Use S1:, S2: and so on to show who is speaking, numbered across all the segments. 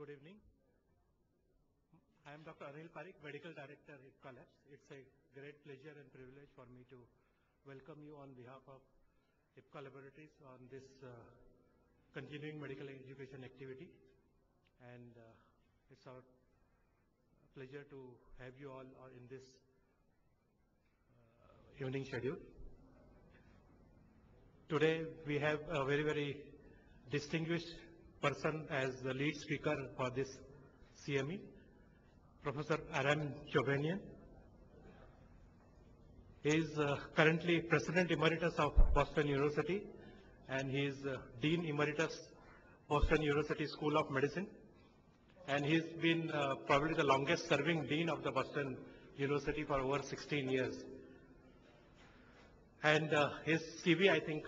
S1: Good evening. I am Dr. Anil Pareek, Medical Director at IPCA. It's a great pleasure and privilege for me to welcome you on behalf of IPCA Laboratories on this continuing medical education activity. And it's our pleasure to have you all in this evening schedule. Today we have a very, very distinguished person as the lead speaker for this CME, Professor Aram Chobanian. He is currently President Emeritus of Boston University, and he is Dean Emeritus, Boston University School of Medicine. And he's been probably the longest serving Dean of the Boston University for over 16 years. And his CV, I think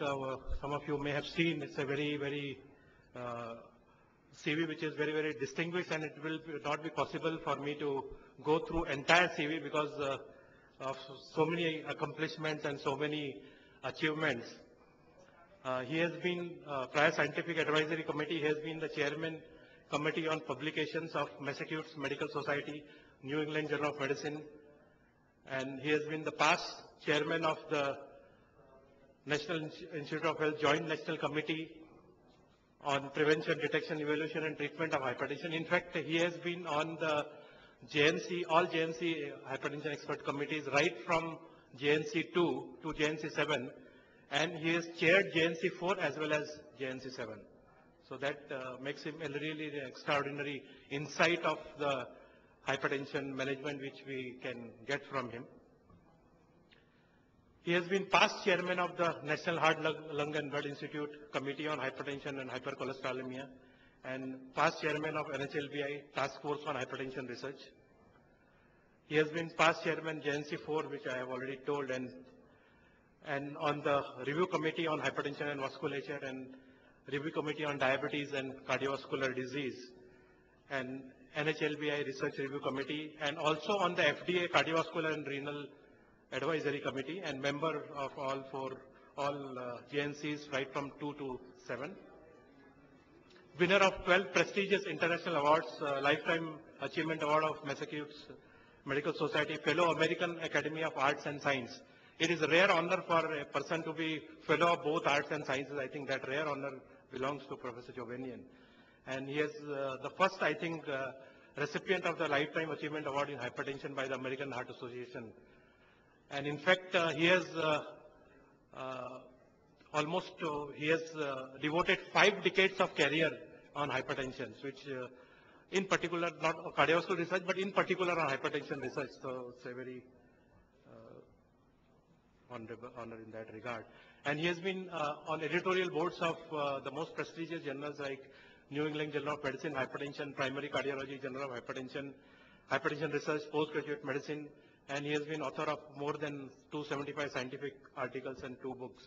S1: some of you may have seen. It's a very, very CV which is very, very distinguished, and it will not be possible for me to go through entire CV because of so many accomplishments and so many achievements. He has been prior Scientific Advisory Committee. He has been the Chairman Committee on Publications of Massachusetts Medical Society, New England Journal of Medicine, and he has been the past Chairman of the National Institute of Health Joint National Committee on Prevention, Detection, Evaluation and Treatment of Hypertension. In fact, he has been on the JNC, all JNC hypertension expert committees right from JNC 2 to JNC 7, and he has chaired JNC 4 as well as JNC 7. So that makes him a really extraordinary insight of the hypertension management which we can get from him. He has been past chairman of the National Heart, Lung and Blood Institute Committee on Hypertension and Hypercholesterolemia, and past chairman of NHLBI Task Force on Hypertension Research. He has been past chairman JNC 4, which I have already told, and on the review committee on hypertension and vasculature, and review committee on diabetes and cardiovascular disease, and NHLBI Research Review Committee, and also on the FDA Cardiovascular and Renal Advisory Committee, and member of all GNCs right from 2 to 7. Winner of 12 prestigious international awards, Lifetime Achievement Award of Massachusetts Medical Society, Fellow American Academy of Arts and Science. It is a rare honor for a person to be Fellow of both Arts and Sciences. I think that rare honor belongs to Professor Chobanian. And he is the first, I think, recipient of the Lifetime Achievement Award in Hypertension by the American Heart Association. And in fact, he has devoted 5 decades of career on hypertension, which in particular, not cardiovascular research, but in particular on hypertension research. So it's a very honor in that regard. And he has been on editorial boards of the most prestigious journals like New England Journal of Medicine, Hypertension, Primary Cardiology, Journal of Hypertension, Hypertension Research, Postgraduate Medicine, and he has been author of more than 275 scientific articles and 2 books.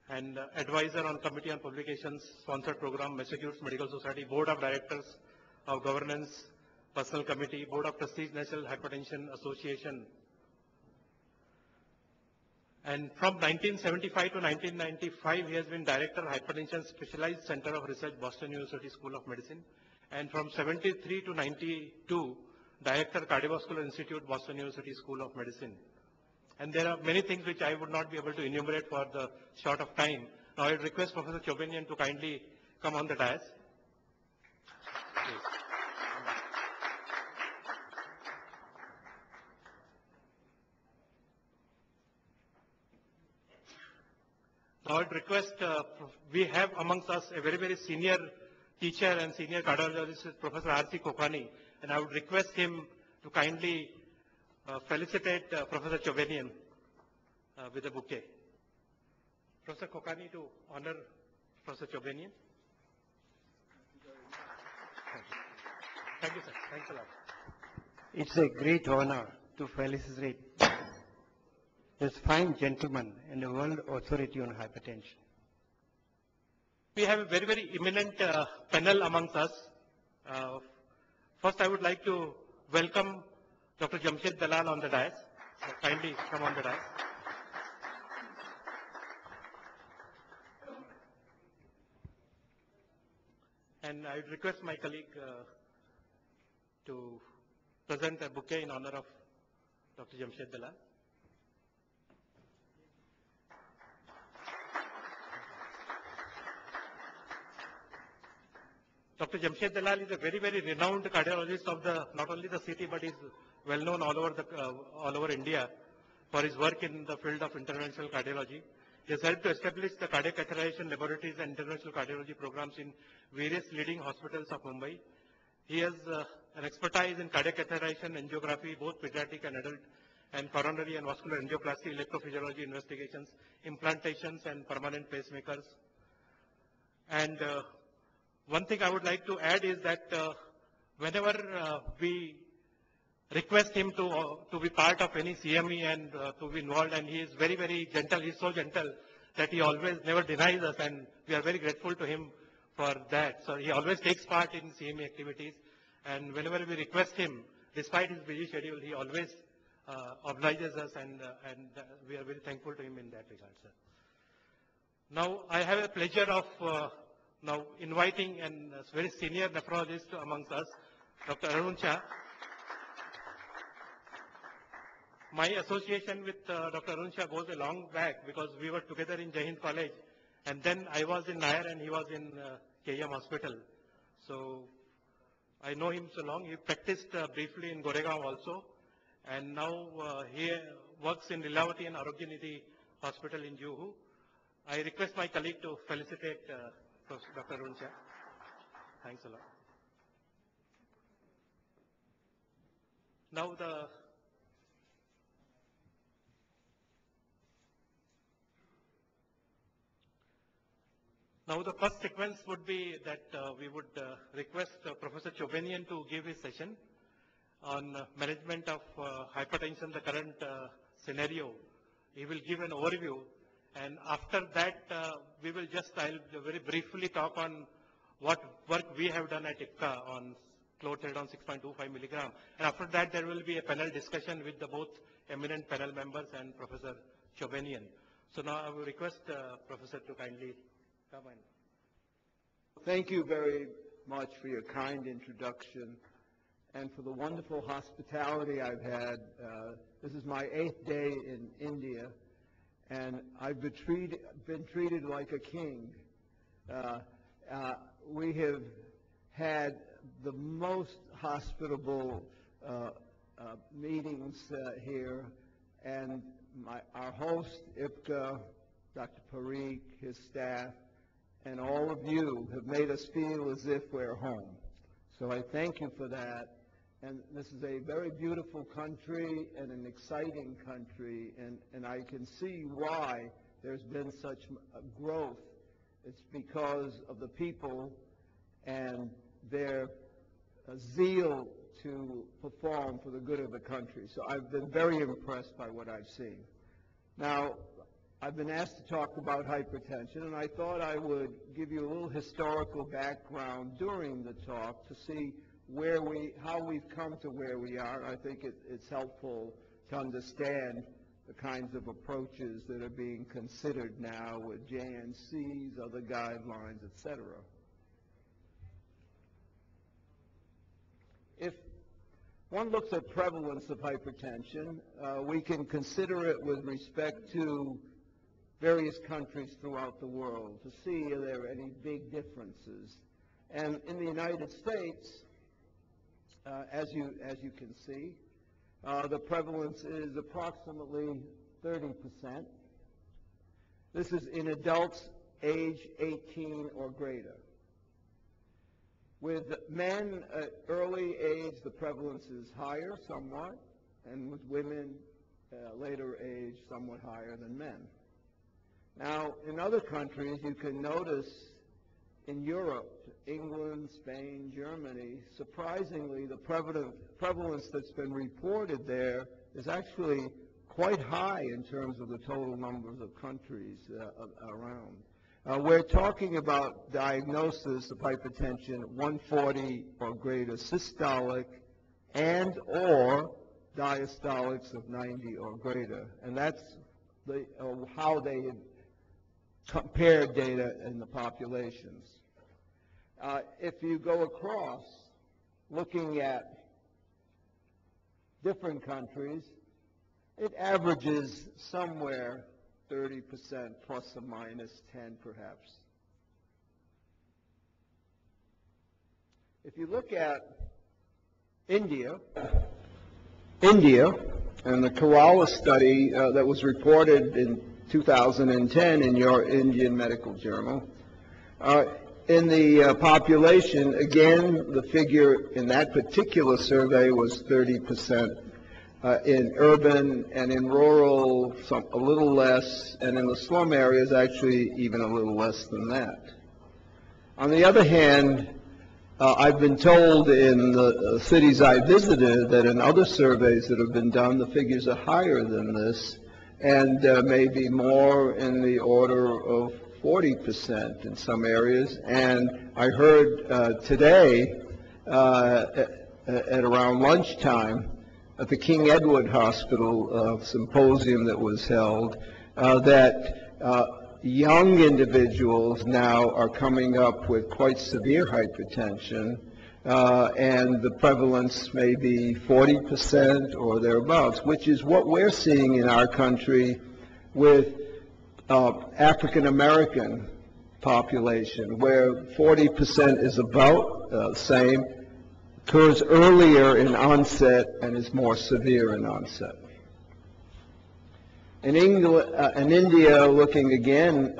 S1: And advisor on Committee on Publications, Sponsored Program, Massachusetts Medical Society, Board of Directors of Governance, Personal Committee, Board of Trustees, National Hypertension Association. And from 1975 to 1995, he has been Director, Hypertension Specialized Center of Research, Boston University School of Medicine. And from 73 to 92, Director, Cardiovascular Institute, Boston University School of Medicine. And there are many things which I would not be able to enumerate for the short of time. Now I request Professor Chobanian to kindly come on the dais. Please. Now I would request, we have amongst us a very, very senior teacher and senior cardiologist, Professor R.C. Kokani, and I would request him to kindly felicitate Professor Chobanian with a bouquet. Professor Kokani to honor Professor Chobanian. Thank you, sir. Thanks a lot.
S2: It's a great honor to felicitate this fine gentleman and the world authority on hypertension.
S1: We have a very, very eminent panel amongst us. First, I would like to welcome Dr. Jamshed Dalal on the dais. So kindly come on the dais. And I would request my colleague to present a bouquet in honor of Dr. Jamshed Dalal. Dr. Jamshed Dalal is a very, very renowned cardiologist of not only the city, but is well known all over India for his work in the field of interventional cardiology. He has helped to establish the cardiac catheterization laboratories and interventional cardiology programs in various leading hospitals of Mumbai. He has an expertise in cardiac catheterization, angiography, both pediatric and adult, and coronary and vascular angioplasty, electrophysiology investigations, implantations, and permanent pacemakers. And one thing I would like to add is that whenever we request him to be part of any CME and to be involved, and he is very, very gentle. He is so gentle that he always never denies us, and we are very grateful to him for that. So he always takes part in CME activities, and whenever we request him, despite his busy schedule, he always obliges us, and we are very thankful to him in that regard, sir. Now, I have a pleasure of now inviting a very senior nephrologist amongst us, Dr. Aram Chobanian. My association with Dr. Aram Chobanian goes a long back because we were together in Jai Hind College, and then I was in Nair and he was in KM Hospital. So I know him so long. He practiced briefly in Goregaon also, and now he works in Lilavati and Arogyanithi Hospital in Juhu. I request my colleague to felicitate Dr. Aram Chobanian. Thanks a lot. Now the first sequence would be that we would request Professor Chobanian to give his session on management of hypertension, the current scenario. He will give an overview, and after that we will I'll very briefly talk on what work we have done at IPCA on Chlorthalidone 6.25 milligram. And after that there will be a panel discussion with the both eminent panel members and Professor Chobanian. So now I will request Professor to kindly come in.
S3: Thank you very much for your kind introduction and for the wonderful hospitality I've had. This is my 8th day in India, and I've been treated like a king. We have had the most hospitable meetings here, and our host, IPCA, Dr. Pareek, his staff, and all of you have made us feel as if we're home. So I thank you for that. And this is a very beautiful country and an exciting country, and I can see why there's been such growth. It's because of the people and their zeal to perform for the good of the country. So I've been very impressed by what I've seen. Now, I've been asked to talk about hypertension, and I thought I would give you a little historical background during the talk to see how we've come to where we are. I think it's helpful to understand the kinds of approaches that are being considered now with JNCs, other guidelines, etc. If one looks at prevalence of hypertension, we can consider it with respect to various countries throughout the world to see are there any big differences. And in the United States, as you can see, the prevalence is approximately 30%. This is in adults age 18 or greater. With men at early age, the prevalence is higher somewhat, and with women later age, somewhat higher than men. Now, in other countries, you can notice in Europe, England, Spain, Germany, surprisingly, the prevalence that's been reported there is actually quite high in terms of the total numbers of countries around. We're talking about diagnosis of hypertension 140 or greater systolic and or diastolics of 90 or greater. And that's how they compare data in the populations. If you go across, looking at different countries, it averages somewhere 30% plus or minus 10 perhaps. If you look at India and the Kerala study that was reported in 2010 in your Indian Medical Journal, in the population, again, the figure in that particular survey was 30%. In urban and in rural, a little less, and in the slum areas, actually even a little less than that. On the other hand, I've been told in the cities I visited that in other surveys that have been done, the figures are higher than this, and maybe more in the order of 40% in some areas. And I heard today at around lunchtime at the King Edward Hospital symposium that was held that young individuals now are coming up with quite severe hypertension, and the prevalence may be 40% or thereabouts, which is what we're seeing in our country with African American population, where 40% is about the same, occurs earlier in onset and is more severe in onset. In India, looking again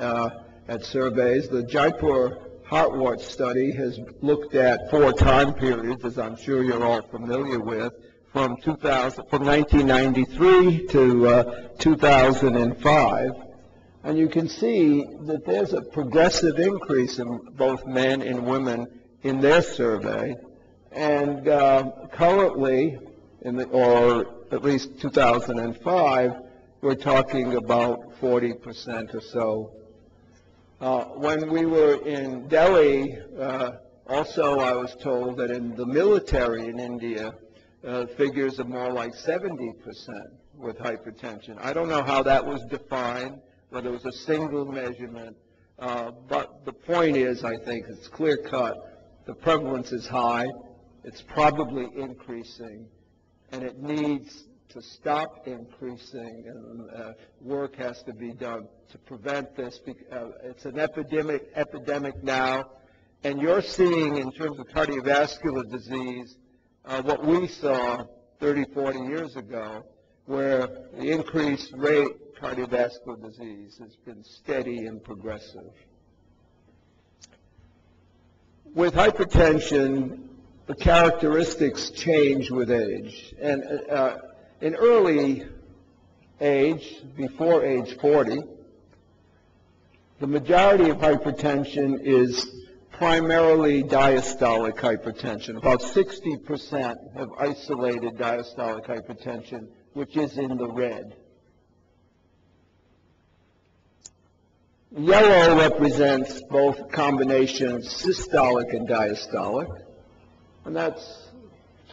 S3: at surveys, the Jaipur Heart Watch study has looked at 4 time periods, as I'm sure you're all familiar with, from 1993 to 2005. And you can see that there's a progressive increase in both men and women in their survey. And currently, or at least 2005, we're talking about 40% or so. When we were in Delhi, also I was told that in the military in India, figures are more like 70% with hypertension. I don't know how that was defined, whether it was a single measurement, but the point is, I think, it's clear-cut. The prevalence is high. It's probably increasing, and it needs to stop increasing, and work has to be done to prevent this. It's an epidemic now, and you're seeing in terms of cardiovascular disease what we saw 30, 40 years ago, where the increased rate of cardiovascular disease has been steady and progressive. With hypertension, the characteristics change with age. And in early age, before age 40, the majority of hypertension is primarily diastolic hypertension. About 60% have isolated diastolic hypertension, which is in the red. Yellow represents both combinations, systolic and diastolic, and that's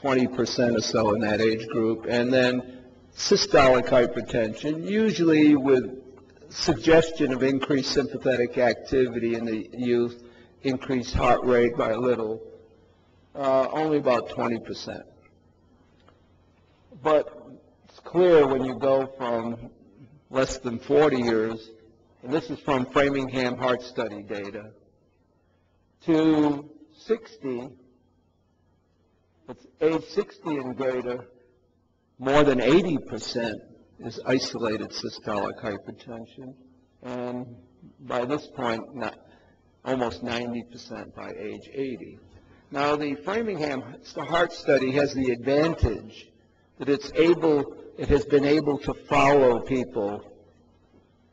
S3: 20% or so in that age group. And then systolic hypertension, usually with suggestion of increased sympathetic activity in the youth, increased heart rate by a little, only about 20%. But it's clear when you go from less than 40 years, and this is from Framingham Heart Study data, to 60, it's age 60 and greater, more than 80% is isolated systolic hypertension, and by this point, almost 90% by age 80. Now, the Framingham Heart Study has the advantage that it has been able to follow people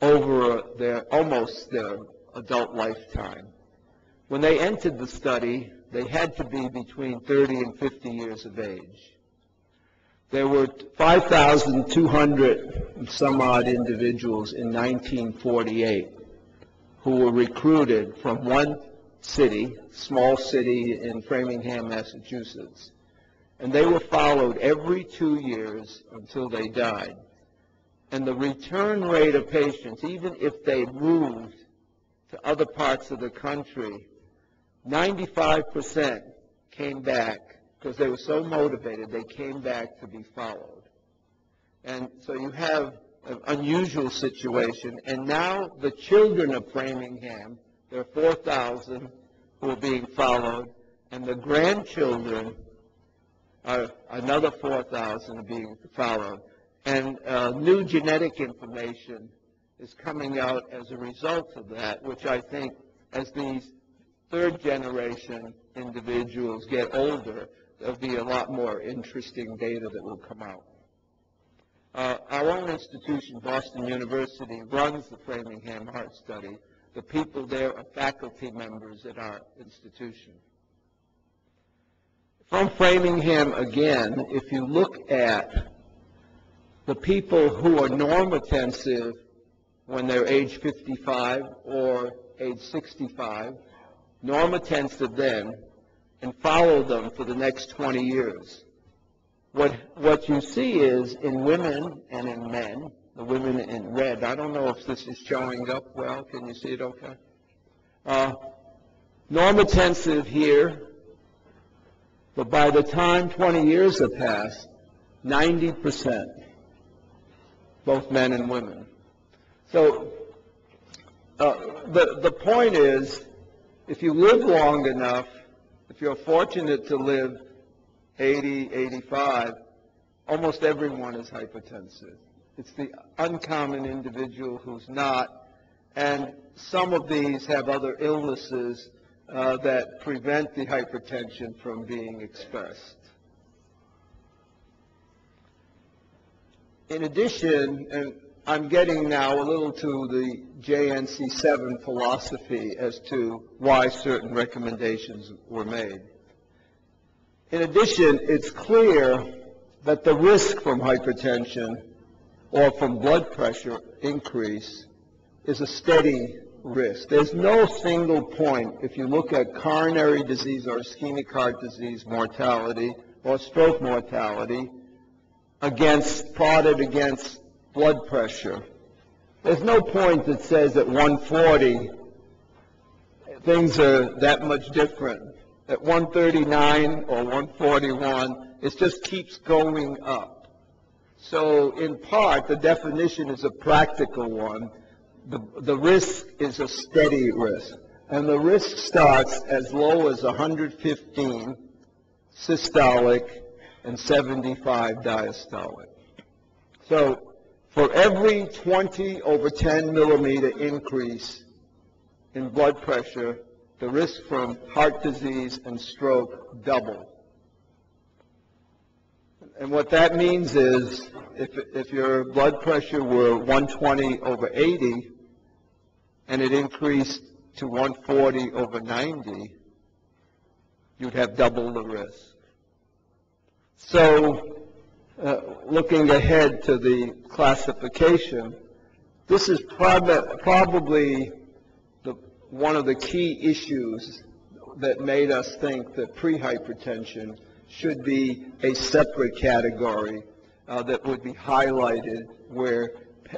S3: over almost their adult lifetime. When they entered the study, they had to be between 30 and 50 years of age. There were 5,200 and some odd individuals in 1948 who were recruited from one city, small city in Framingham, Massachusetts. And they were followed every 2 years until they died. And the return rate of patients, even if they moved to other parts of the country, 95% came back because they were so motivated, they came back to be followed. And so you have an unusual situation. And now the children of Framingham, there are 4,000 who are being followed, and the grandchildren are another 4,000 being followed. And new genetic information is coming out as a result of that, which I think as these third-generation individuals get older, there'll be a lot more interesting data that will come out. Our own institution, Boston University, runs the Framingham Heart Study. The people there are faculty members at our institution. From Framingham, again, if you look at the people who are normotensive when they're age 55 or age 65, normotensive then, and follow them for the next 20 years. What you see is in women and in men, the women in red, I don't know if this is showing up well. Can you see it okay? Normotensive here, but by the time 20 years have passed, 90%, both men and women. So the point is, if you live long enough, if you're fortunate to live 80, 85, almost everyone is hypertensive. It's the uncommon individual who's not, and some of these have other illnesses that prevent the hypertension from being expressed. In addition, and I'm getting now a little to the JNC7 philosophy as to why certain recommendations were made. In addition, it's clear that the risk from hypertension or from blood pressure increase is a steady risk. There's no single point, if you look at coronary disease or ischemic heart disease mortality or stroke mortality, plotted against blood pressure. There's no point that says at 140 things are that much different. At 139 or 141, it just keeps going up. So in part, the definition is a practical one. The risk is a steady risk. And the risk starts as low as 115 systolic and 75 diastolic. So for every 20/10 millimeter increase in blood pressure, the risk from heart disease and stroke double. And what that means is if your blood pressure were 120/80 and it increased to 140/90, you'd have double the risk. So looking ahead to the classification, this is probably one of the key issues that made us think that prehypertension should be a separate category that would be highlighted, where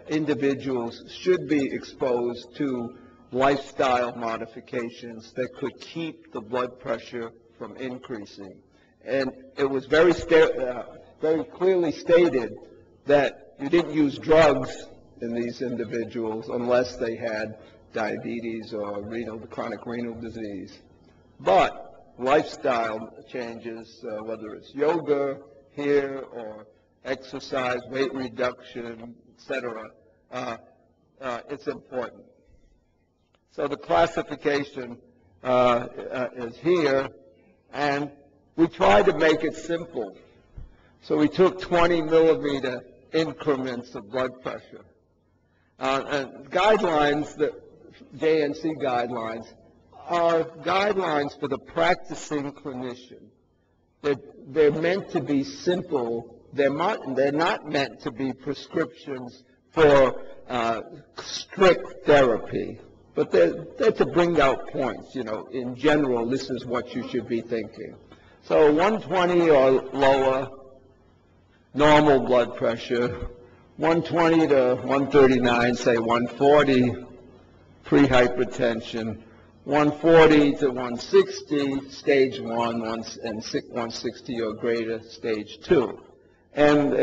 S3: individuals should be exposed to lifestyle modifications that could keep the blood pressure from increasing. And it was very clearly stated that you didn't use drugs in these individuals unless they had diabetes or chronic renal disease. But lifestyle changes, whether it's yoga here or exercise, weight reduction, etc., it's important. So the classification is here, and we tried to make it simple. So we took 20 millimeter increments of blood pressure. And guidelines, the JNC guidelines, are guidelines for the practicing clinician. They're meant to be simple. They're not meant to be prescriptions for strict therapy. But they're to bring out points. In general, this is what you should be thinking. So 120 or lower, normal blood pressure. 120 to 139, say 140, prehypertension. 140 to 160, stage 1, and 160 or greater, stage 2. And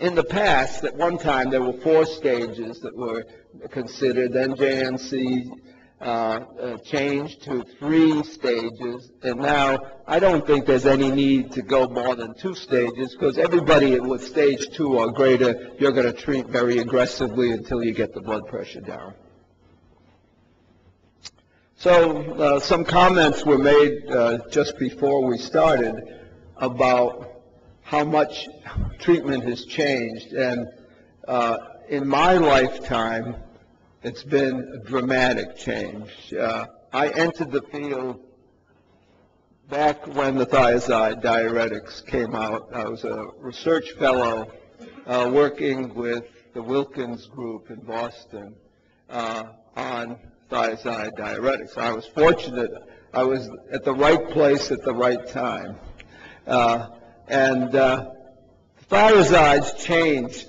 S3: in the past, at one time, there were 4 stages that were considered. Then JNC changed to 3 stages. And now I don't think there's any need to go more than 2 stages, because everybody with stage 2 or greater, you're going to treat very aggressively until you get the blood pressure down. So some comments were made just before we started about how much treatment has changed. And in my lifetime, it's been a dramatic change. I entered the field back when the Thiazide diuretics came out. I was a research fellow working with the Wilkins group in Boston on Thiazide diuretics. I was fortunate. I was at the right place at the right time. Thiazides changed,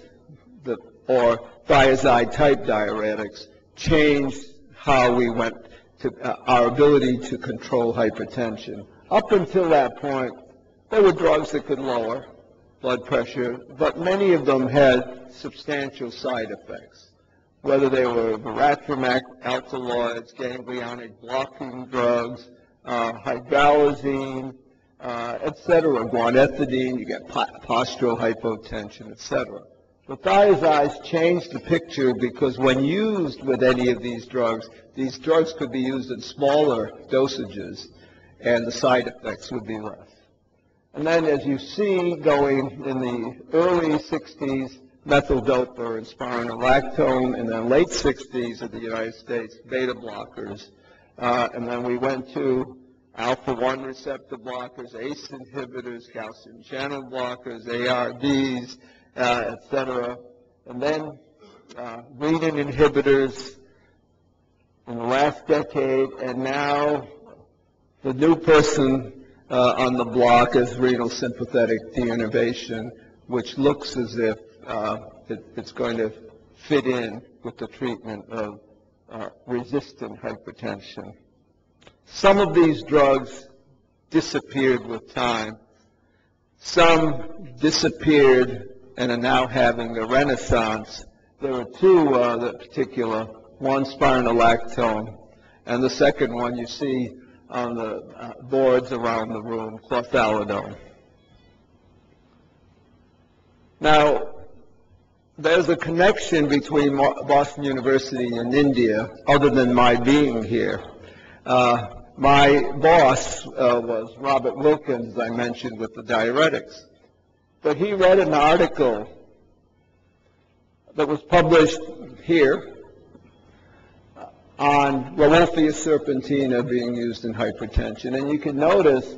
S3: or thiazide type diuretics changed how we went to our ability to control hypertension. Up until that point, there were drugs that could lower blood pressure, but many of them had substantial side effects, whether they were veratrum alkaloids, ganglionic blocking drugs, hydralazine, etc., guanethidine, you get postural hypotension, etc. The thiazides changed the picture because when used with any of these drugs could be used in smaller dosages, and the side effects would be less. And then, as you see, going in the early 60s, methyldopa and spironolactone, and then late 60s in the United States, beta blockers. And then we went to alpha-1 receptor blockers, ACE inhibitors, calcium channel blockers, ARDs, etc. And then renin inhibitors in the last decade, and now the new person on the block is renal sympathetic deinnervation, which looks as if it's going to fit in with the treatment of resistant hypertension. Some of these drugs disappeared with time. Some disappeared and are now having a renaissance. There are 2 that particular, one spironolactone, and the second one you see on the boards around the room, Chlorthalidone. Now, there's a connection between Boston University and India, other than my being here. My boss was Robert Wilkins, as I mentioned, with the diuretics. But he read an article that was published here on Rauwolfia serpentina being used in hypertension. And you can notice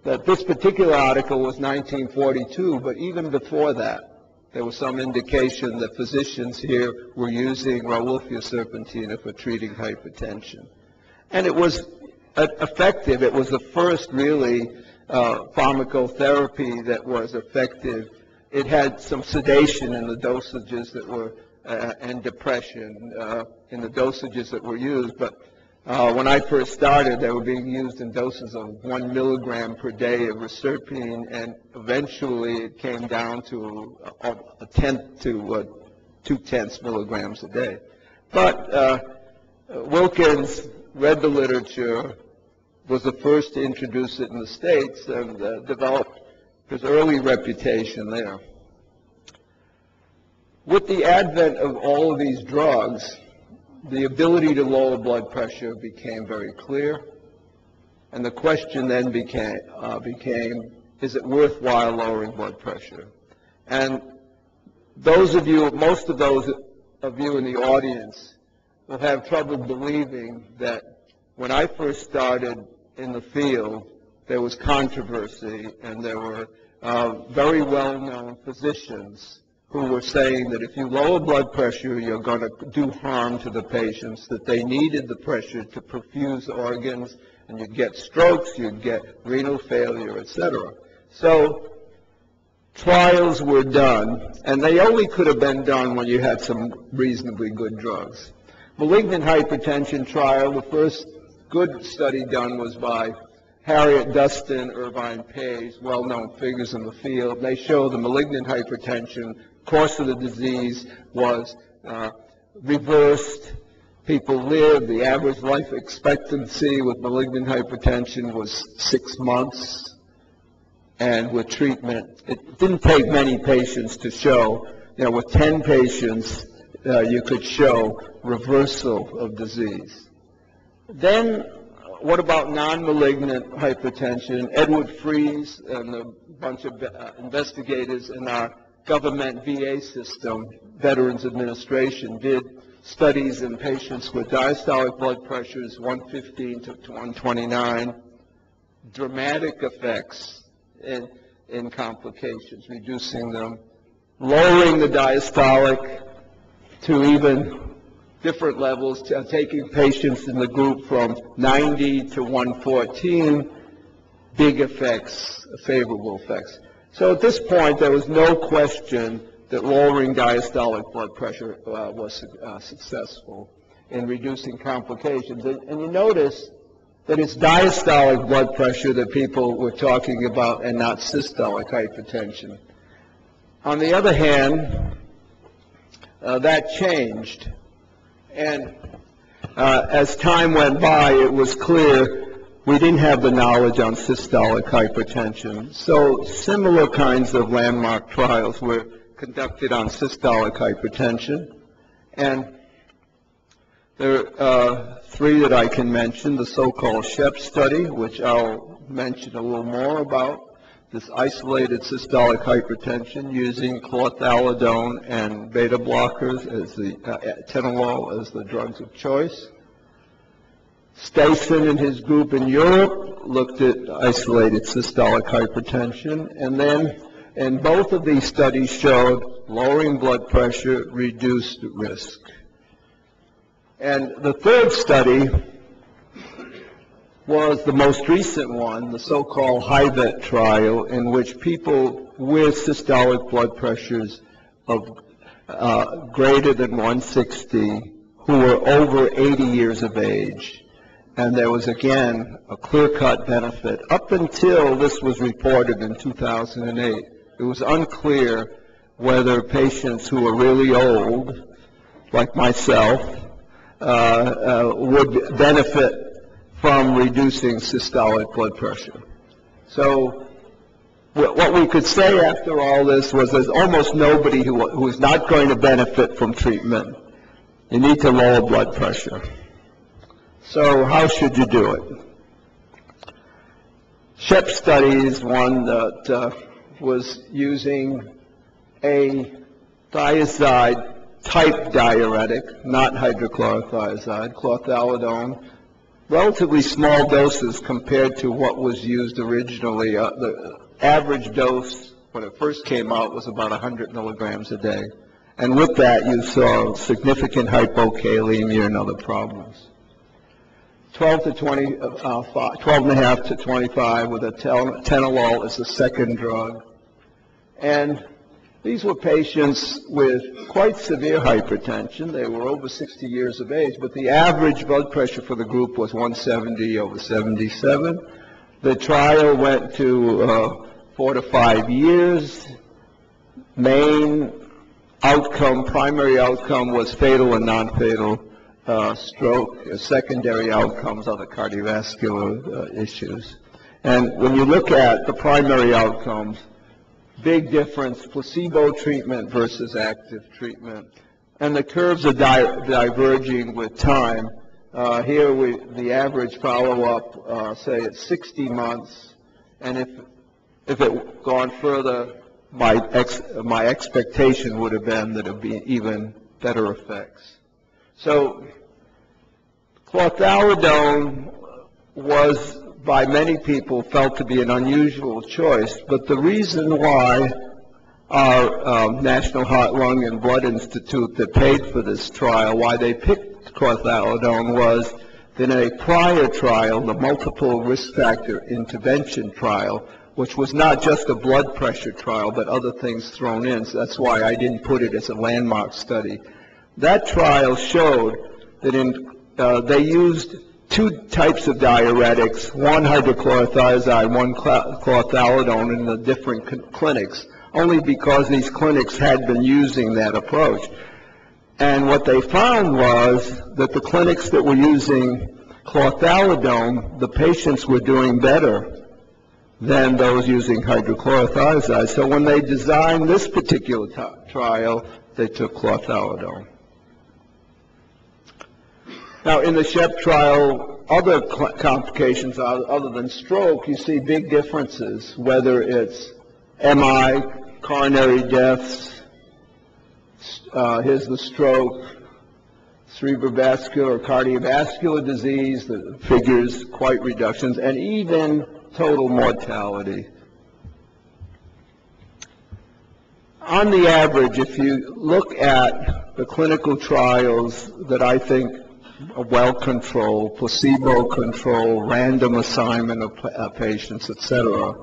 S3: that this particular article was 1942, but even before that, there was some indication that physicians here were using Rauwolfia serpentina for treating hypertension. And it was effective. It was the first really pharmacotherapy that was effective. It had some sedation in the dosages that were, and depression in the dosages that were used. But when I first started, they were being used in doses of 1 milligram per day of reserpine, and eventually it came down to a tenth to 2/10 milligrams a day. But Wilkins read the literature, was the first to introduce it in the States, and developed his early reputation there. With the advent of all of these drugs, the ability to lower blood pressure became very clear, and the question then became, is it worthwhile lowering blood pressure? And those of you, most of those of you in the audience will have trouble believing that when I first started in the field, there was controversy, and there were very well-known physicians who were saying that if you lower blood pressure, you're going to do harm to the patients, that they needed the pressure to perfuse organs, and you'd get strokes, you'd get renal failure, etc. So trials were done, and they only could have been done when you had some reasonably good drugs. Malignant hypertension trial, the first good study done was by Harriet Dustin, Irvine Page, well-known figures in the field. They show the malignant hypertension course of the disease was reversed. People lived. The average life expectancy with malignant hypertension was 6 months. And with treatment, it didn't take many patients to show. With 10 patients, you could show reversal of disease. Then, what about non-malignant hypertension? Edward Fries and a bunch of investigators in our government VA system, Veterans Administration, did studies in patients with diastolic blood pressures 115 to 129, dramatic effects in complications, reducing them, lowering the diastolic to even different levels, taking patients in the group from 90 to 114, big effects, favorable effects. So at this point, there was no question that lowering diastolic blood pressure was successful in reducing complications. And you notice that it's diastolic blood pressure that people were talking about and not systolic hypertension. On the other hand, that changed. And as time went by, it was clear we didn't have the knowledge on systolic hypertension. So similar kinds of landmark trials were conducted on systolic hypertension. And there are three that I can mention. The so-called SHEP study, which I'll mention a little more about. This isolated systolic hypertension using chlorthalidone and beta blockers as the atenolol as the drugs of choice. Stason and his group in Europe looked at isolated systolic hypertension, and then and both of these studies showed lowering blood pressure reduced risk. And the third study was the most recent one, the so-called HIVET trial, in which people with systolic blood pressures of greater than 160 who were over 80 years of age. And there was, again, a clear-cut benefit. Up until this was reported in 2008, it was unclear whether patients who were really old, like myself, would benefit from reducing systolic blood pressure. So what we could say after all this was there's almost nobody who is not going to benefit from treatment. You need to lower blood pressure. So how should you do it? SHEP study is one that was using a thiazide type diuretic, not hydrochlorothiazide, chlorthalidone, relatively small doses compared to what was used originally. The average dose when it first came out was about 100 milligrams a day. And with that, you saw significant hypokalemia and other problems. 12 and a half to 25 with atenolol as the second drug. And these were patients with quite severe hypertension. They were over 60 years of age, but the average blood pressure for the group was 170 over 77. The trial went to 4 to 5 years. Main outcome, primary outcome was fatal and non-fatal stroke. Secondary outcomes are the cardiovascular issues. And when you look at the primary outcomes, big difference, placebo treatment versus active treatment. And the curves are diverging with time. Here the average follow-up, say at 60 months, and if it gone further, my expectation would have been that it would be even better effects. So chlorthalidone was by many people felt to be an unusual choice, but the reason why our National Heart, Lung, and Blood Institute that paid for this trial, why they picked chlorthalidone was that in a prior trial, the multiple risk factor intervention trial, which was not just a blood pressure trial, but other things thrown in, so that's why I didn't put it as a landmark study. That trial showed that they used two types of diuretics, one hydrochlorothiazide, one chlorthalidone in the different clinics, only because these clinics had been using that approach. And what they found was that the clinics that were using chlorthalidone, the patients were doing better than those using hydrochlorothiazide. So when they designed this particular trial, they took chlorthalidone. Now, in the SHEP trial, other complications other than stroke, you see big differences, whether it's MI, coronary deaths, here's the stroke, cerebrovascular or cardiovascular disease, the figures quite reductions, and even total mortality. On the average, if you look at the clinical trials that I think are well-controlled, placebo-controlled, random assignment of patients, etc.,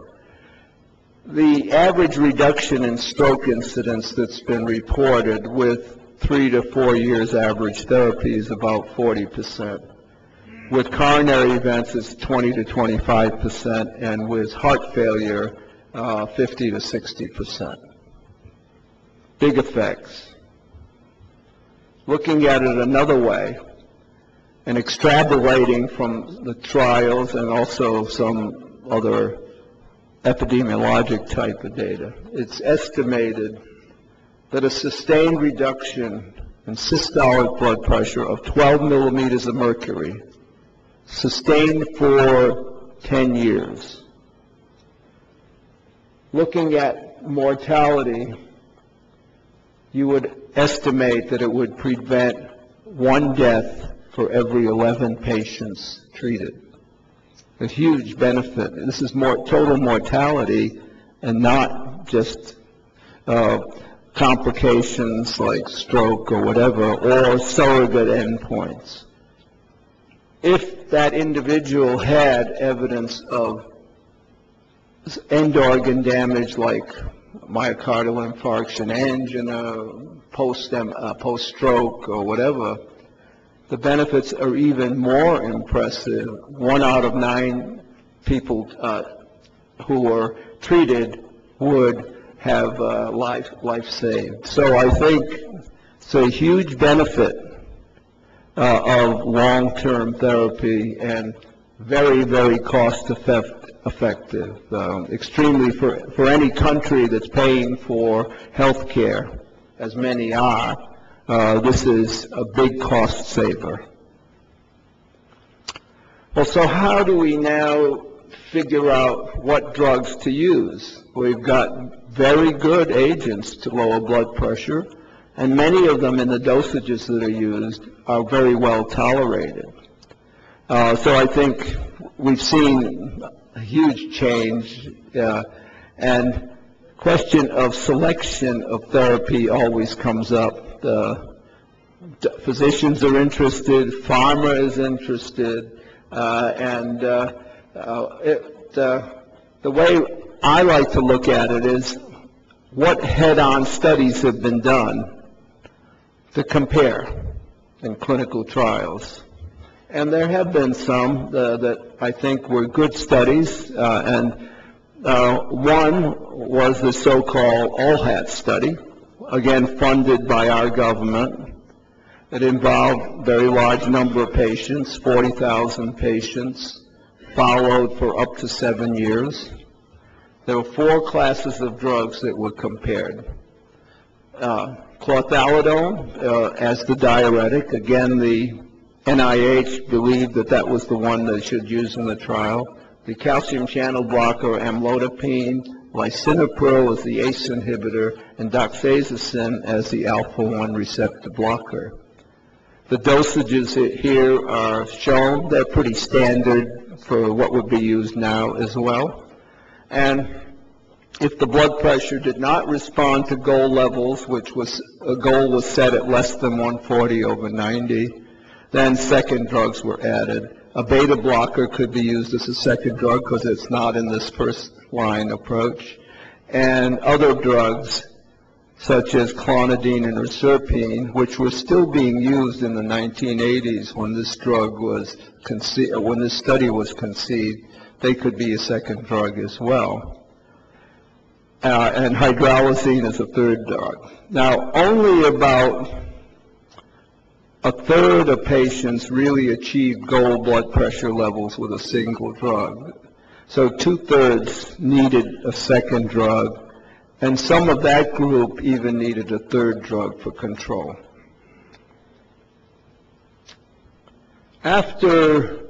S3: the average reduction in stroke incidence that's been reported with 3 to 4 years average therapy is about 40%. With coronary events, it's 20 to 25%, and with heart failure, 50 to 60%. Big effects. Looking at it another way, and extrapolating from the trials and also some other epidemiologic type of data, it's estimated that a sustained reduction in systolic blood pressure of 12 millimeters of mercury, sustained for 10 years. Looking at mortality, you would estimate that it would prevent 1 death for every 11 patients treated. A huge benefit. This is more total mortality and not just complications like stroke or whatever, or surrogate endpoints. If that individual had evidence of end organ damage like myocardial infarction, angina, post-stroke or whatever, the benefits are even more impressive. 1 out of 9 people who were treated would have life saved. So I think it's a huge benefit of long-term therapy and very, very cost-effective. Extremely for any country that's paying for health care, as many are, this is a big cost saver. Well, so how do we now figure out what drugs to use? We've got very good agents to lower blood pressure, and many of them in the dosages that are used are very well tolerated. So I think we've seen a huge change, and question of selection of therapy always comes up. Physicians are interested, pharma is interested, and the way I like to look at it is what head-on studies have been done to compare in clinical trials. And there have been some that I think were good studies, and one was the so-called ALHAT study, again funded by our government. It involved a very large number of patients, 40,000 patients, followed for up to 7 years. There were 4 classes of drugs that were compared. Chlorthalidone as the diuretic. Again, the NIH believed that that was the one they should use in the trial. The calcium channel blocker, amlodipine, lisinopril as the ACE inhibitor, and doxazosin as the alpha-1 receptor blocker. The dosages here are shown. They're pretty standard for what would be used now as well. And if the blood pressure did not respond to goal levels, which was a goal was set at less than 140/90, then second drugs were added. A beta blocker could be used as a second drug because it's not in this first line approach. And other drugs such as clonidine and reserpine, which were still being used in the 1980s when this drug was when this study was conceived. They could be a second drug as well. And hydralazine is a third drug. Now, only about a third of patients really achieve goal blood pressure levels with a single drug. So 2/3 needed a second drug, and some of that group even needed a third drug for control. After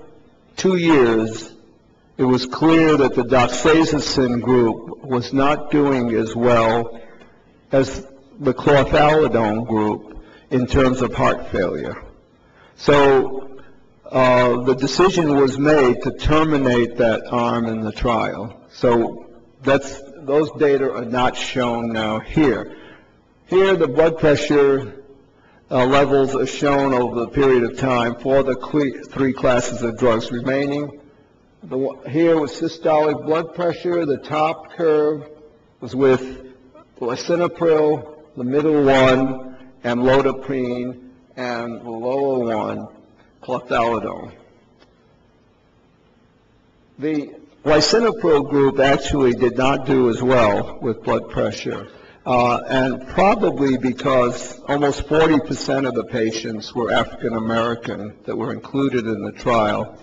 S3: 2 years, it was clear that the doxazosin group was not doing as well as the chlorthalidone group in terms of heart failure. So the decision was made to terminate that arm in the trial. So those data are not shown now here. Here the blood pressure levels are shown over the period of time for the three classes of drugs remaining. Here was systolic blood pressure. The top curve was with lisinopril, the middle one amlodipine, and the lower one chlorthalidone. The lisinopril group actually did not do as well with blood pressure, and probably because almost 40% of the patients were African American that were included in the trial,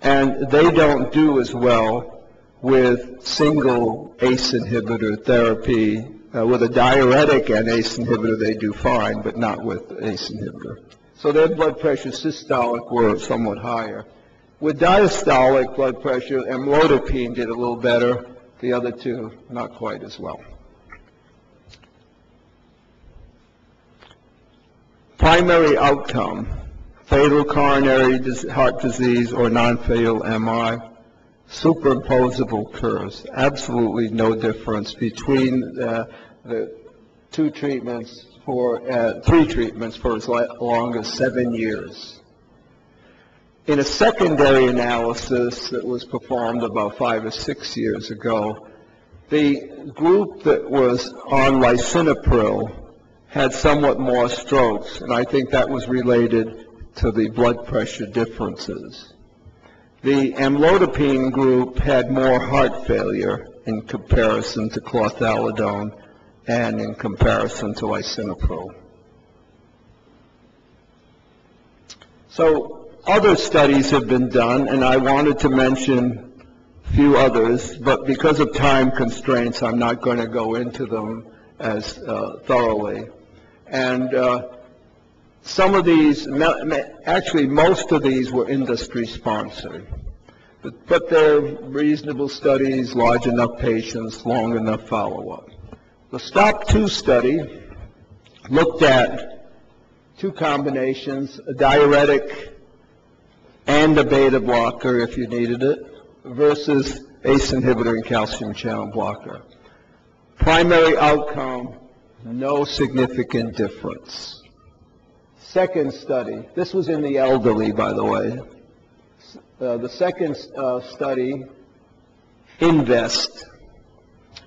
S3: and they don't do as well with single ACE inhibitor therapy. With a diuretic and ACE inhibitor, they do fine, but not with ACE inhibitor. So their blood pressure systolic were somewhat higher. With diastolic blood pressure, amlodipine did a little better. The other two, not quite as well. Primary outcome, fatal coronary heart disease or non-fatal MI, superimposable curves, absolutely no difference between the three treatments for as long as 7 years. In a secondary analysis that was performed about 5 or 6 years ago, the group that was on lisinopril had somewhat more strokes, and I think that was related to the blood pressure differences. The amlodipine group had more heart failure in comparison to chlorthalidone and in comparison to lisinopril. So other studies have been done, and I wanted to mention a few others, but because of time constraints, I'm not going to go into them as thoroughly. And some of these, actually most of these were industry sponsored, but they're reasonable studies, large enough patients, long enough follow-up. The STOP-2 study looked at two combinations, a diuretic and a beta blocker if you needed it, versus ACE inhibitor and calcium channel blocker. Primary outcome, no significant difference. Second study, this was in the elderly, by the way. The second study, INVEST.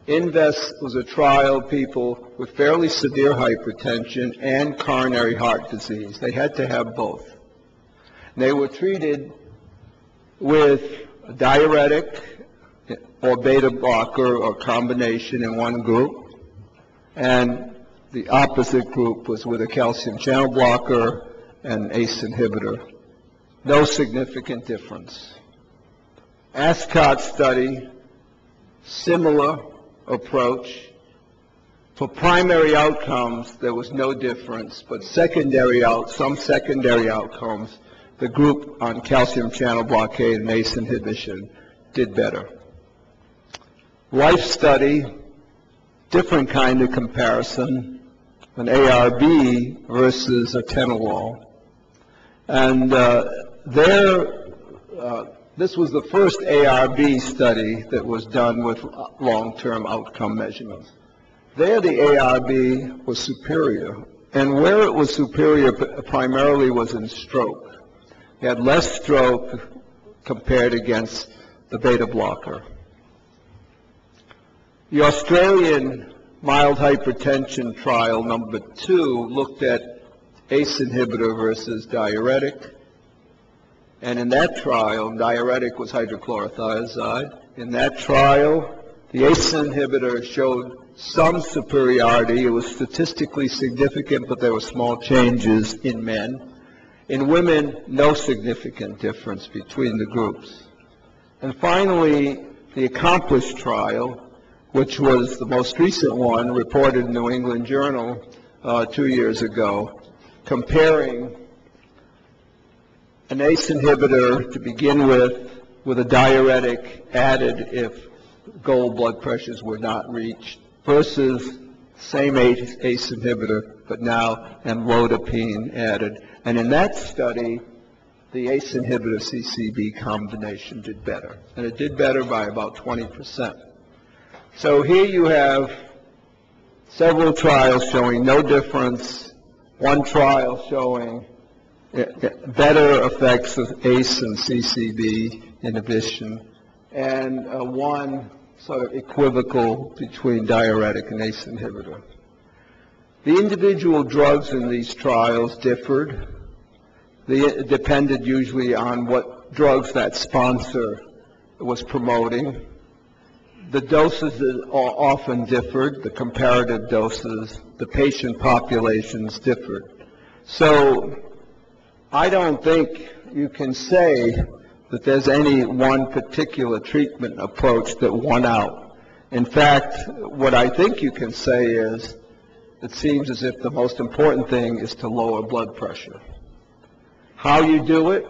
S3: INVEST was a trial of people with fairly severe hypertension and coronary heart disease. They had to have both. They were treated with a diuretic or beta blocker or combination in one group, and the opposite group was with a calcium channel blocker and ACE inhibitor. No significant difference. ASCOT study, similar approach. For primary outcomes, there was no difference, but some secondary outcomes, the group on calcium channel blockade and ACE inhibition did better. Life study, different kind of comparison, an ARB versus atenolol. And this was the first ARB study that was done with long-term outcome measurements. There the ARB was superior, and where it was superior primarily was in stroke. It had less stroke compared against the beta blocker. The Australian mild hypertension trial number 2 looked at ACE inhibitor versus diuretic. And in that trial, diuretic was hydrochlorothiazide. In that trial, the ACE inhibitor showed some superiority. It was statistically significant, but there were small changes in men. In women, no significant difference between the groups. And finally, the ACCOMPLISH trial, which was the most recent one, reported in New England Journal 2 years ago, comparing an ACE inhibitor to begin with a diuretic added if goal blood pressures were not reached, versus same ACE inhibitor, but now amlodipine added. And in that study, the ACE inhibitor CCB combination did better. And it did better by about 20%. So here you have several trials showing no difference, one trial showing better effects of ACE and CCB inhibition, and one sort of equivocal between diuretic and ACE inhibitor. The individual drugs in these trials differed. They depended usually on what drugs that sponsor was promoting. The doses often differed, the comparative doses, the patient populations differed. So I don't think you can say that there's any one particular treatment approach that won out. In fact, what I think you can say is it seems as if the most important thing is to lower blood pressure. How you do it,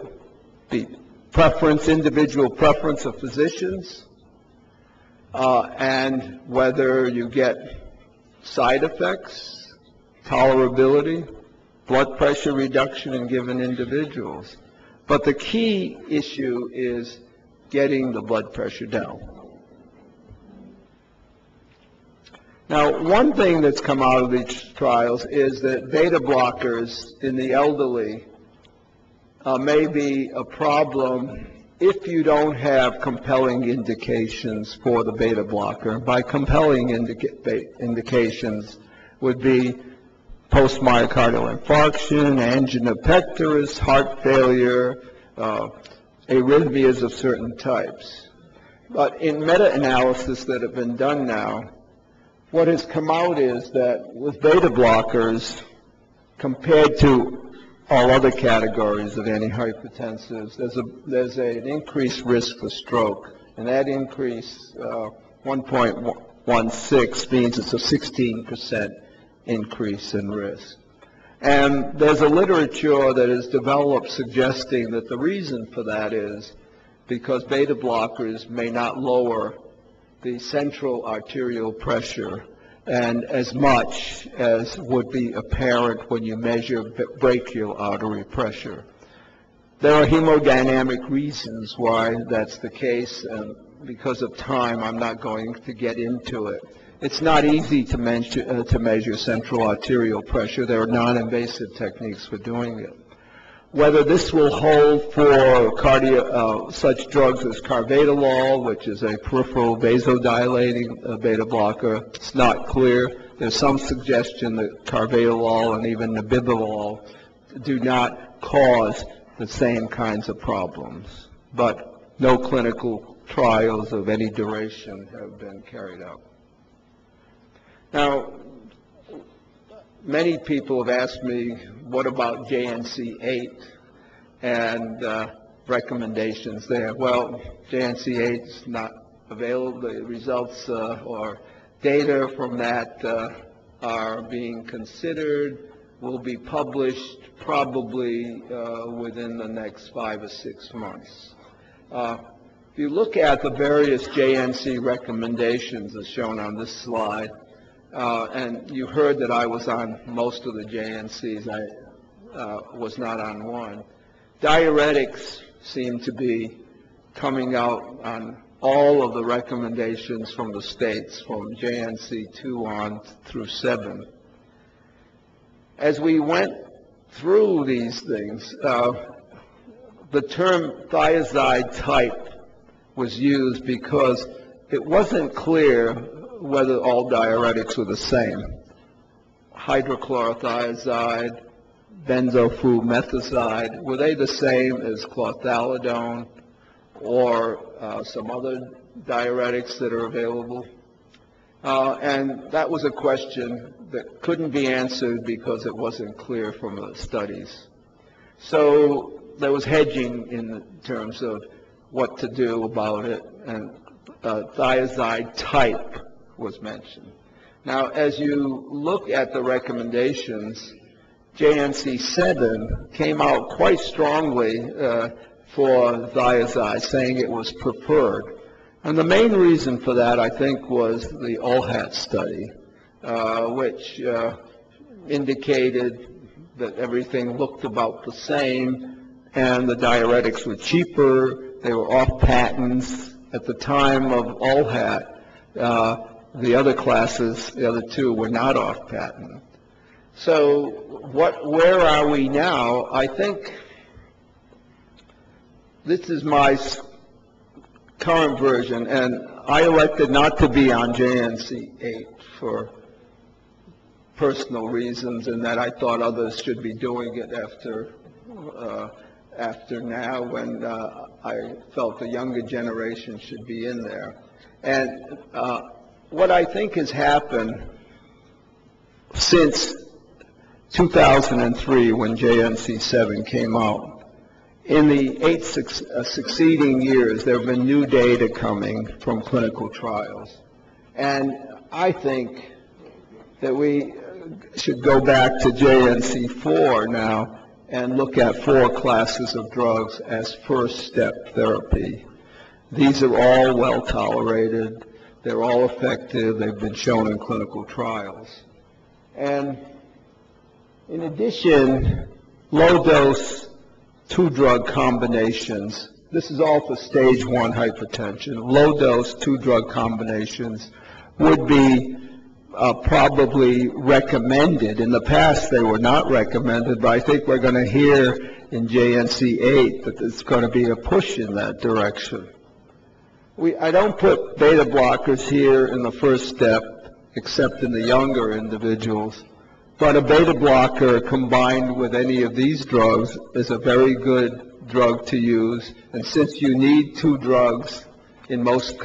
S3: the preference, individual preference of physicians, and whether you get side effects, tolerability, blood pressure reduction in given individuals. But the key issue is getting the blood pressure down. Now, one thing that's come out of these trials is that beta blockers in the elderly may be a problem if you don't have compelling indications for the beta blocker. By compelling indications would be post-myocardial infarction, angina pectoris, heart failure, arrhythmias of certain types. But in meta-analysis that have been done now, what has come out is that with beta blockers, compared to all other categories of antihypertensives, there's an increased risk for stroke, and that increase, 1.16, means it's a 16% increase in risk. And there's a literature that is developed suggesting that the reason for that is because beta blockers may not lower the central arterial pressure and as much as would be apparent when you measure brachial artery pressure. There are hemodynamic reasons why that's the case, and because of time I'm not going to get into it. It's not easy to measure central arterial pressure. There are non-invasive techniques for doing it. Whether this will hold for such drugs as carvedilol, which is a peripheral vasodilating beta blocker, it's not clear. There's some suggestion that carvedilol and even nebivolol do not cause the same kinds of problems, but no clinical trials of any duration have been carried out. Now, many people have asked me, what about JNC8 and recommendations there? Well, JNC8 is not available. The results or data from that are being considered, will be published probably within the next 5 or 6 months. If you look at the various JNC recommendations as shown on this slide, and you heard that I was on most of the JNCs. I was not on one. Diuretics seem to be coming out on all of the recommendations from the states, from JNC 2 on through 7. As we went through these things, the term thiazide type was used because it wasn't clear whether all diuretics were the same. Hydrochlorothiazide, benzoflumetazide, were they the same as chlorthalidone or some other diuretics that are available? And that was a question that couldn't be answered because it wasn't clear from the studies. So there was hedging in terms of what to do about it, and thiazide type was mentioned. Now, as you look at the recommendations, JNC 7 came out quite strongly for thiazide, saying it was preferred. And the main reason for that, I think, was the OLHAT study, which indicated that everything looked about the same, and the diuretics were cheaper, they were off patents. At the time of OLHAT, the other classes, the other two, were not off patent. So where are we now? I think this is my current version, and I elected not to be on JNC 8 for personal reasons, and that I thought others should be doing it after now, when I felt the younger generation should be in there. And what I think has happened since 2003, when JNC 7 came out, in the 8 succeeding years, there have been new data coming from clinical trials. And I think that we should go back to JNC 4 now and look at 4 classes of drugs as first-step therapy. These are all well tolerated. They're all effective. They've been shown in clinical trials. And in addition, low-dose 2-drug combinations. This is all for stage 1 hypertension. Low-dose 2-drug combinations would be probably recommended. In the past, they were not recommended, but I think we're going to hear in JNC 8 that there's going to be a push in that direction. I don't put beta blockers here in the first step, except in the younger individuals. But a beta blocker combined with any of these drugs is a very good drug to use. And since you need 2 drugs in most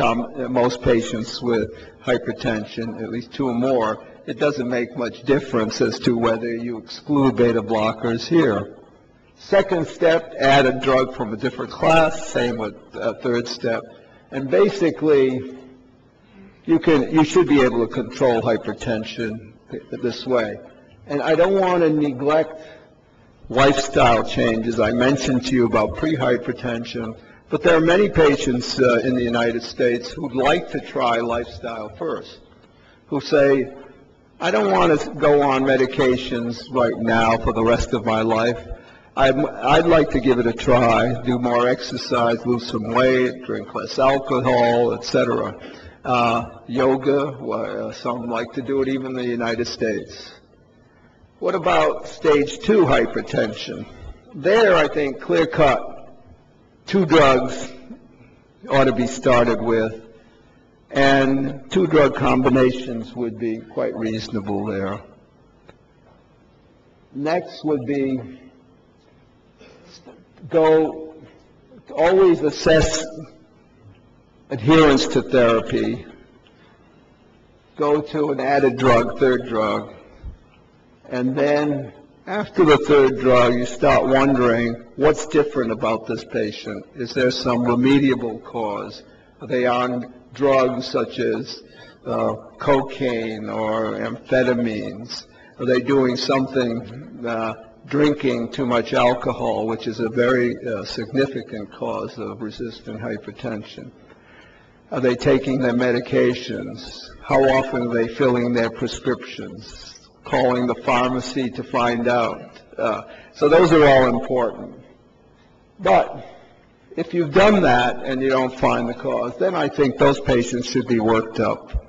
S3: patients with hypertension, at least 2 or more, it doesn't make much difference as to whether you exclude beta blockers here. Second step, add a drug from a different class. Same with third step. And basically, you should be able to control hypertension this way. And I don't want to neglect lifestyle changes. I mentioned to you about pre-hypertension, but there are many patients in the United States who'd like to try lifestyle first, who say, I don't want to go on medications right now for the rest of my life. I'd like to give it a try, do more exercise, lose some weight, drink less alcohol, etc. Yoga, some like to do it even in the United States. What about stage 2 hypertension? There, I think, clear-cut, 2 drugs ought to be started with, and 2-drug combinations would be quite reasonable there. Next would be always assess adherence to therapy, go to an added drug, 3rd drug, and then after the 3rd drug, you start wondering what's different about this patient. Is there some remediable cause? Are they on drugs such as cocaine or amphetamines? Are they doing something, drinking too much alcohol, which is a very significant cause of resistant hypertension? Are they taking their medications? How often are they filling their prescriptions? Calling the pharmacy to find out. So those are all important. But if you've done that and you don't find the cause, then I think those patients should be worked up.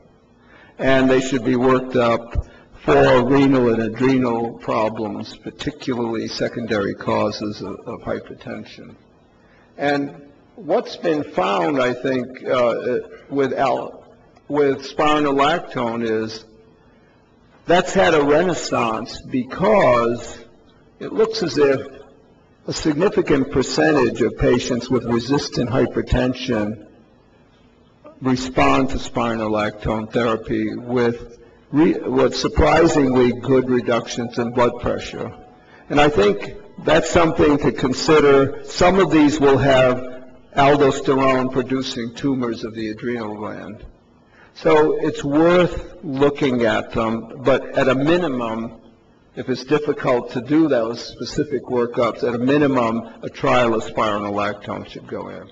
S3: And they should be worked up for renal and adrenal problems, particularly secondary causes of hypertension. And what's been found, I think, with with spironolactone is that's had a renaissance because it looks as if a significant percentage of patients with resistant hypertension respond to spironolactone therapy with surprisingly good reductions in blood pressure. And I think that's something to consider. Some of these will have aldosterone producing tumors of the adrenal gland. So it's worth looking at them, but at a minimum, if it's difficult to do those specific workups, at a minimum, a trial of spironolactone should go in.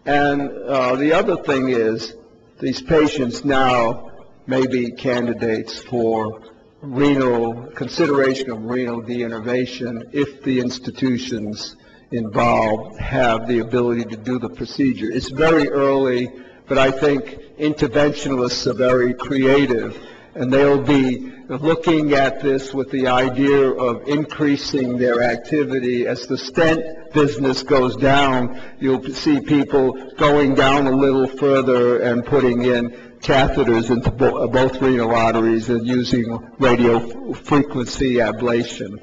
S3: And the other thing is, these patients now may be candidates for consideration of renal deinnervation if the institutions involved have the ability to do the procedure. It's very early, but I think interventionists are very creative, and they'll be looking at this with the idea of increasing their activity. As the stent business goes down, you'll see people going down a little further and putting in catheters into both renal arteries and using radio frequency ablation.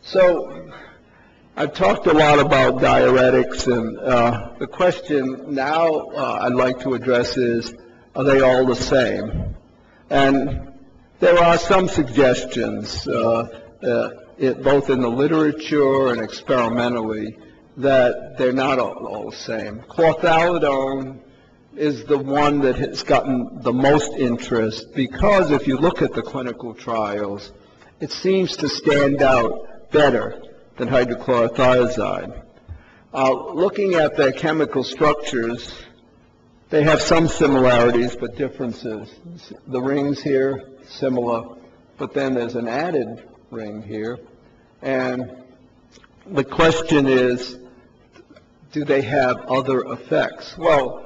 S3: So I've talked a lot about diuretics, and the question now I'd like to address is, are they all the same? And there are some suggestions, both in the literature and experimentally, that they're not all the same. Chlorthalidone is the one that has gotten the most interest because if you look at the clinical trials, it seems to stand out better than hydrochlorothiazide. Looking at their chemical structures, they have some similarities but differences. The rings here, similar, but then there's an added ring here. And the question is, do they have other effects? Well,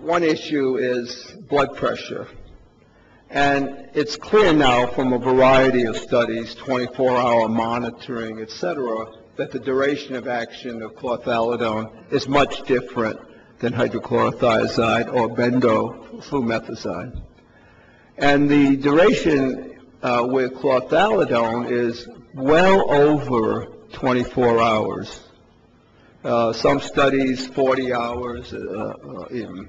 S3: one issue is blood pressure. And it's clear now from a variety of studies, 24-hour monitoring, etc., that the duration of action of chlorthalidone is much different than hydrochlorothiazide or bendoflumethiazide. And the duration with chlorthalidone is well over 24 hours. Some studies 40 hours even.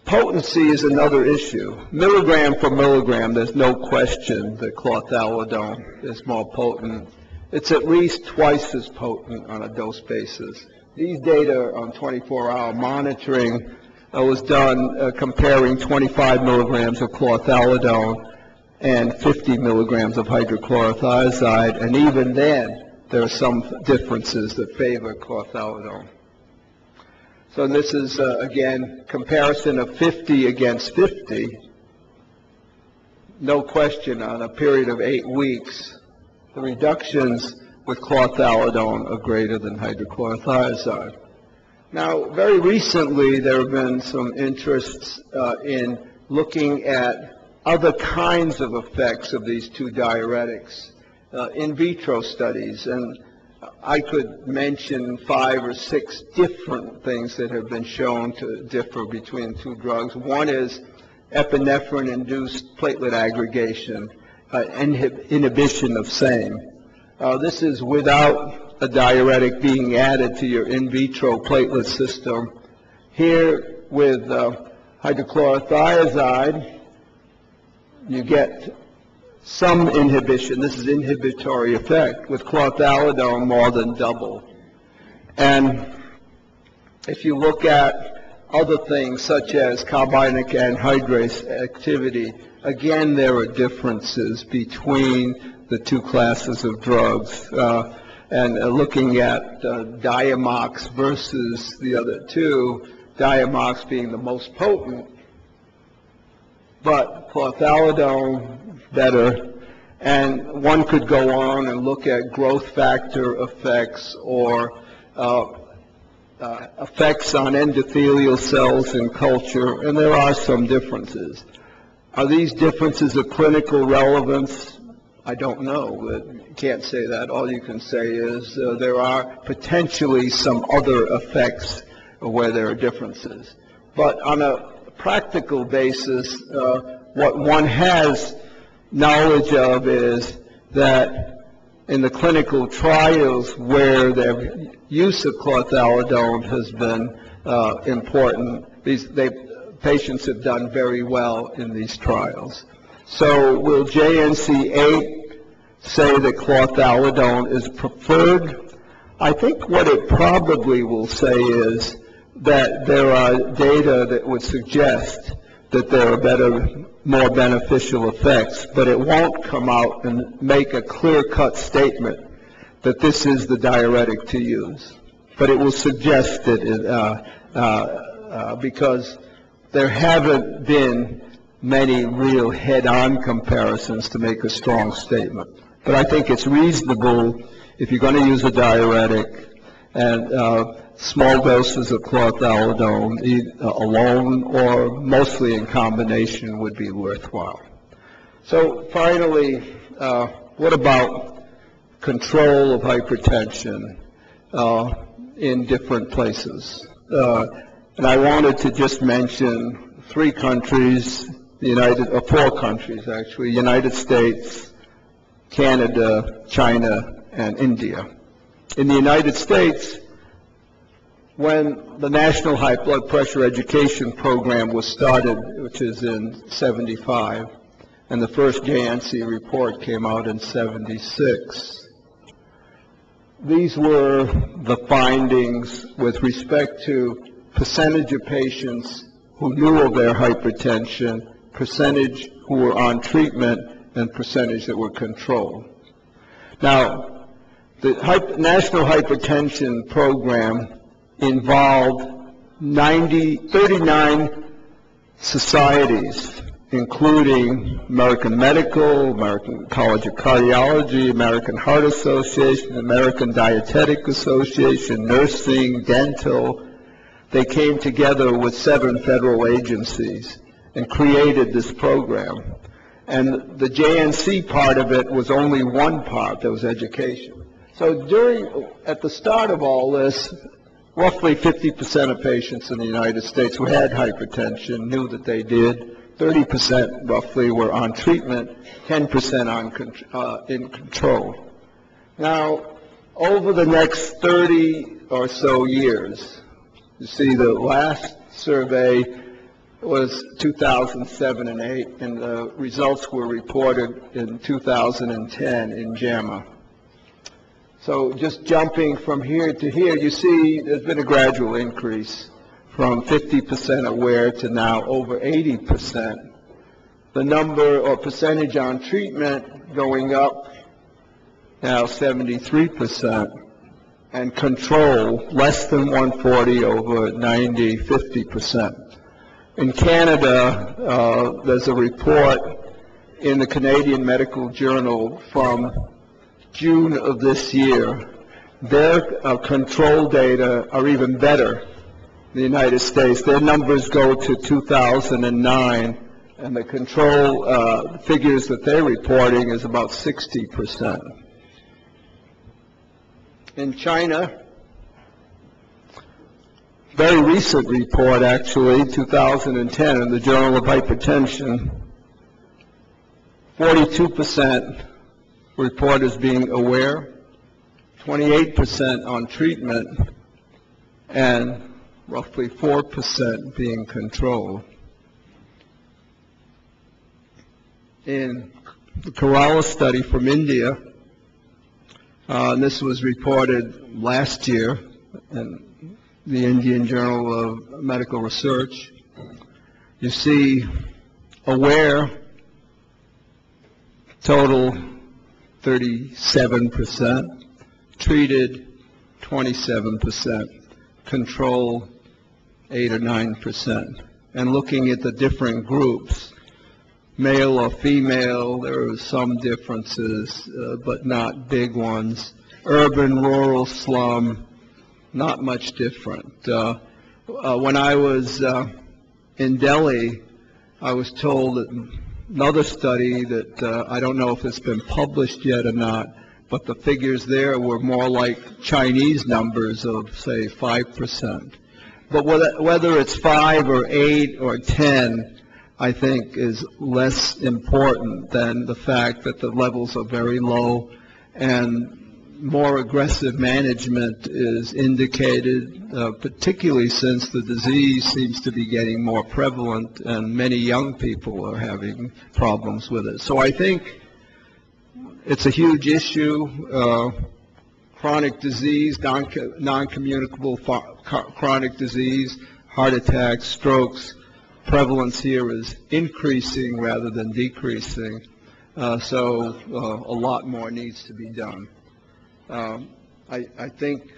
S3: Potency is another issue. Milligram for milligram, there's no question that chlorthalidone is more potent. It's at least twice as potent on a dose basis. These data on 24-hour monitoring was done comparing 25 milligrams of chlorthalidone and 50 milligrams of hydrochlorothiazide, and even then there are some differences that favor chlorthalidone. So this is, again, comparison of 50 against 50. No question, on a period of 8 weeks, the reductions with chlorthalidone are greater than hydrochlorothiazide. Now, very recently, there have been some interests in looking at other kinds of effects of these two diuretics, in vitro studies, and I could mention 5 or 6 different things that have been shown to differ between two drugs. One is epinephrine-induced platelet aggregation, inhibition of same. This is without a diuretic being added to your in vitro platelet system. Here with hydrochlorothiazide, you get some inhibition. This is inhibitory effect. With chlorthalidone, more than double. And if you look at other things such as carbonic anhydrase activity, again there are differences between the two classes of drugs. And looking at Diamox versus the other two, Diamox being the most potent, but chlorthalidone better. And one could go on and look at growth factor effects or effects on endothelial cells in culture, and there are some differences. Are these differences of clinical relevance? I don't know. You can't say that. All you can say is there are potentially some other effects where there are differences. But on a practical basis, what one has knowledge of is that in the clinical trials where the use of chlorthalidone has been important, patients have done very well in these trials. So will JNC8 say that chlorthalidone is preferred? I think what it probably will say is that there are data that would suggest that there are better, more beneficial effects, but it won't come out and make a clear-cut statement that this is the diuretic to use. But it will suggest it because there haven't been many real head-on comparisons to make a strong statement. But I think it's reasonable, if you're going to use a diuretic, and small doses of chlorthalidone alone or mostly in combination would be worthwhile. So finally, what about control of hypertension in different places? And I wanted to just mention 3 countries, four countries actually, United States, Canada, China, and India. In the United States, when the National High Blood Pressure Education Program was started, which is in '75, and the first JNC report came out in '76, these were the findings with respect to percentage of patients who knew of their hypertension, percentage who were on treatment, and percentage that were controlled. Now, the National Hypertension Program involved 39 societies, including American Medical, American College of Cardiology, American Heart Association, American Dietetic Association, nursing, dental. They came together with 7 federal agencies and created this program. And the JNC part of it was only one part, that was education. So at the start of all this, roughly 50% of patients in the United States who had hypertension knew that they did. 30% roughly were on treatment, 10% in control. Now, over the next 30 or so years, you see the last survey was 2007 and 8, and the results were reported in 2010 in JAMA. So just jumping from here to here, you see there's been a gradual increase from 50% aware to now over 80%. The number or percentage on treatment going up now 73%, and control less than 140 over 90, 50%. In Canada, there's a report in the Canadian Medical Journal from June of this year. Their control data are even better in the United States. Their numbers go to 2009, and the control figures that they're reporting is about 60%. In China, very recent report actually, 2010 in the Journal of Hypertension, 42% report as being aware, 28% on treatment, and roughly 4% being controlled. In the Kerala study from India, and this was reported last year in the Indian Journal of Medical Research, you see aware total 37%, treated 27%, control 8 or 9%. And looking at the different groups, male or female, there are some differences, but not big ones. Urban, rural, slum, not much different. When I was in Delhi, I was told that another study that I don't know if it's been published yet or not, but the figures there were more like Chinese numbers of, say, 5%. But whether it's 5 or 8 or 10, I think is less important than the fact that the levels are very low and more aggressive management is indicated, particularly since the disease seems to be getting more prevalent and many young people are having problems with it. So I think it's a huge issue. Chronic disease, non-communicable chronic disease, heart attacks, strokes, prevalence here is increasing rather than decreasing. So a lot more needs to be done. I think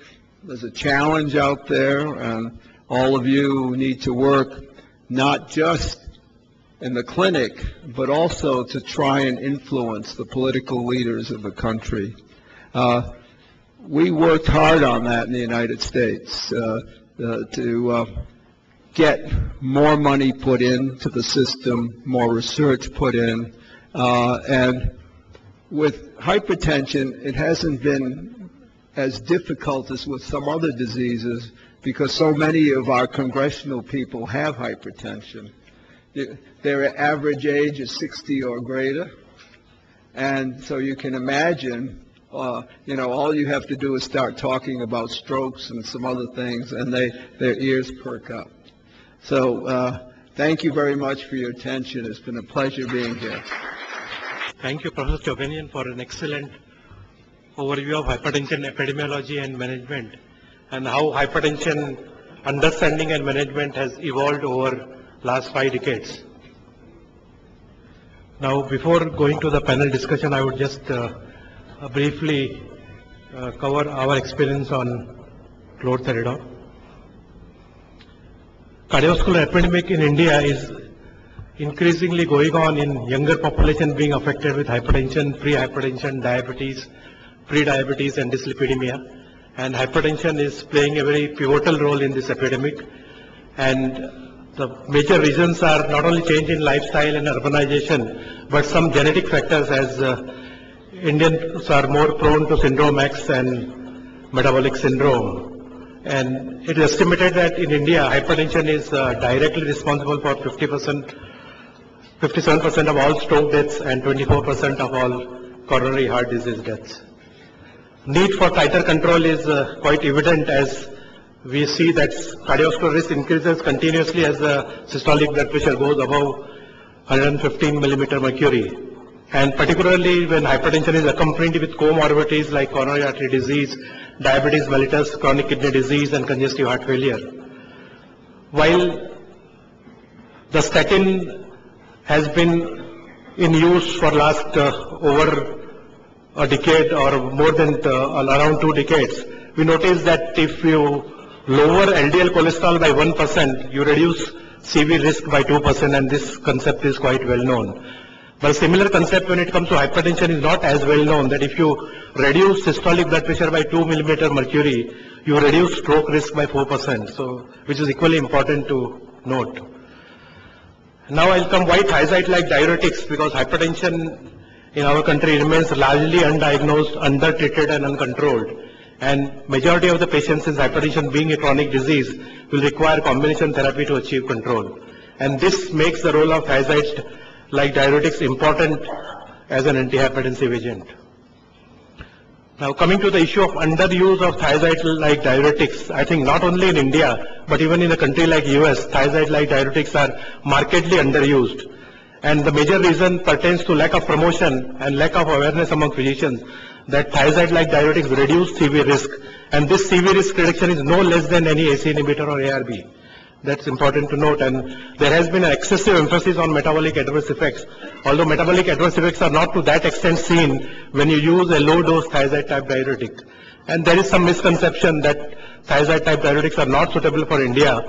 S3: there's a challenge out there, and all of you need to work not just in the clinic, but also to try and influence the political leaders of the country. We worked hard on that in the United States to get more money put into the system, more research put in, and with hypertension, it hasn't been as difficult as with some other diseases because so many of our congressional people have hypertension. Their average age is 60 or greater, and so you can imagine, all you have to do is start talking about strokes and some other things, and their ears perk up. So thank you very much for your attention. It's been a pleasure being here.
S1: Thank you, Professor Chobanian, for an excellent overview of hypertension epidemiology and management, and how hypertension understanding and management has evolved over last 5 decades. Now, before going to the panel discussion, I would just briefly cover our experience on Chlorthalidone. Cardiovascular epidemic in India is increasingly going on in younger population being affected with hypertension, pre-hypertension, diabetes, pre-diabetes and dyslipidemia. And hypertension is playing a very pivotal role in this epidemic. And the major reasons are not only change in lifestyle and urbanization, but some genetic factors, as Indians are more prone to syndrome X and metabolic syndrome. And it is estimated that in India, hypertension is directly responsible for 57% of all stroke deaths and 24% of all coronary heart disease deaths. Need for tighter control is quite evident, as we see that cardiovascular risk increases continuously as the systolic blood pressure goes above 115 millimeter mercury. And particularly when hypertension is accompanied with comorbidities like coronary artery disease, diabetes mellitus, chronic kidney disease and congestive heart failure. While the statin has been in use for last over a decade or more than around 2 decades, we notice that if you lower LDL cholesterol by 1%, you reduce CV risk by 2%, and this concept is quite well known. But a similar concept when it comes to hypertension is not as well known, that if you reduce systolic blood pressure by 2 millimeter mercury, you reduce stroke risk by 4%, so which is equally important to note. Now I'll come why thiazide-like diuretics, because hypertension in our country remains largely undiagnosed, undertreated and uncontrolled. And majority of the patients with hypertension, being a chronic disease, will require combination therapy to achieve control. And this makes the role of thiazide-like diuretics important as an antihypertensive agent. Now coming to the issue of underuse of thiazide-like diuretics, I think not only in India, but even in a country like US, thiazide-like diuretics are markedly underused. And the major reason pertains to lack of promotion and lack of awareness among physicians that thiazide-like diuretics reduce CV risk. And this CV risk reduction is no less than any AC inhibitor or ARB. That's important to note. And there has been an excessive emphasis on metabolic adverse effects, although metabolic adverse effects are not to that extent seen when you use a low-dose thiazide-type diuretic. And there is some misconception that thiazide-type diuretics are not suitable for India.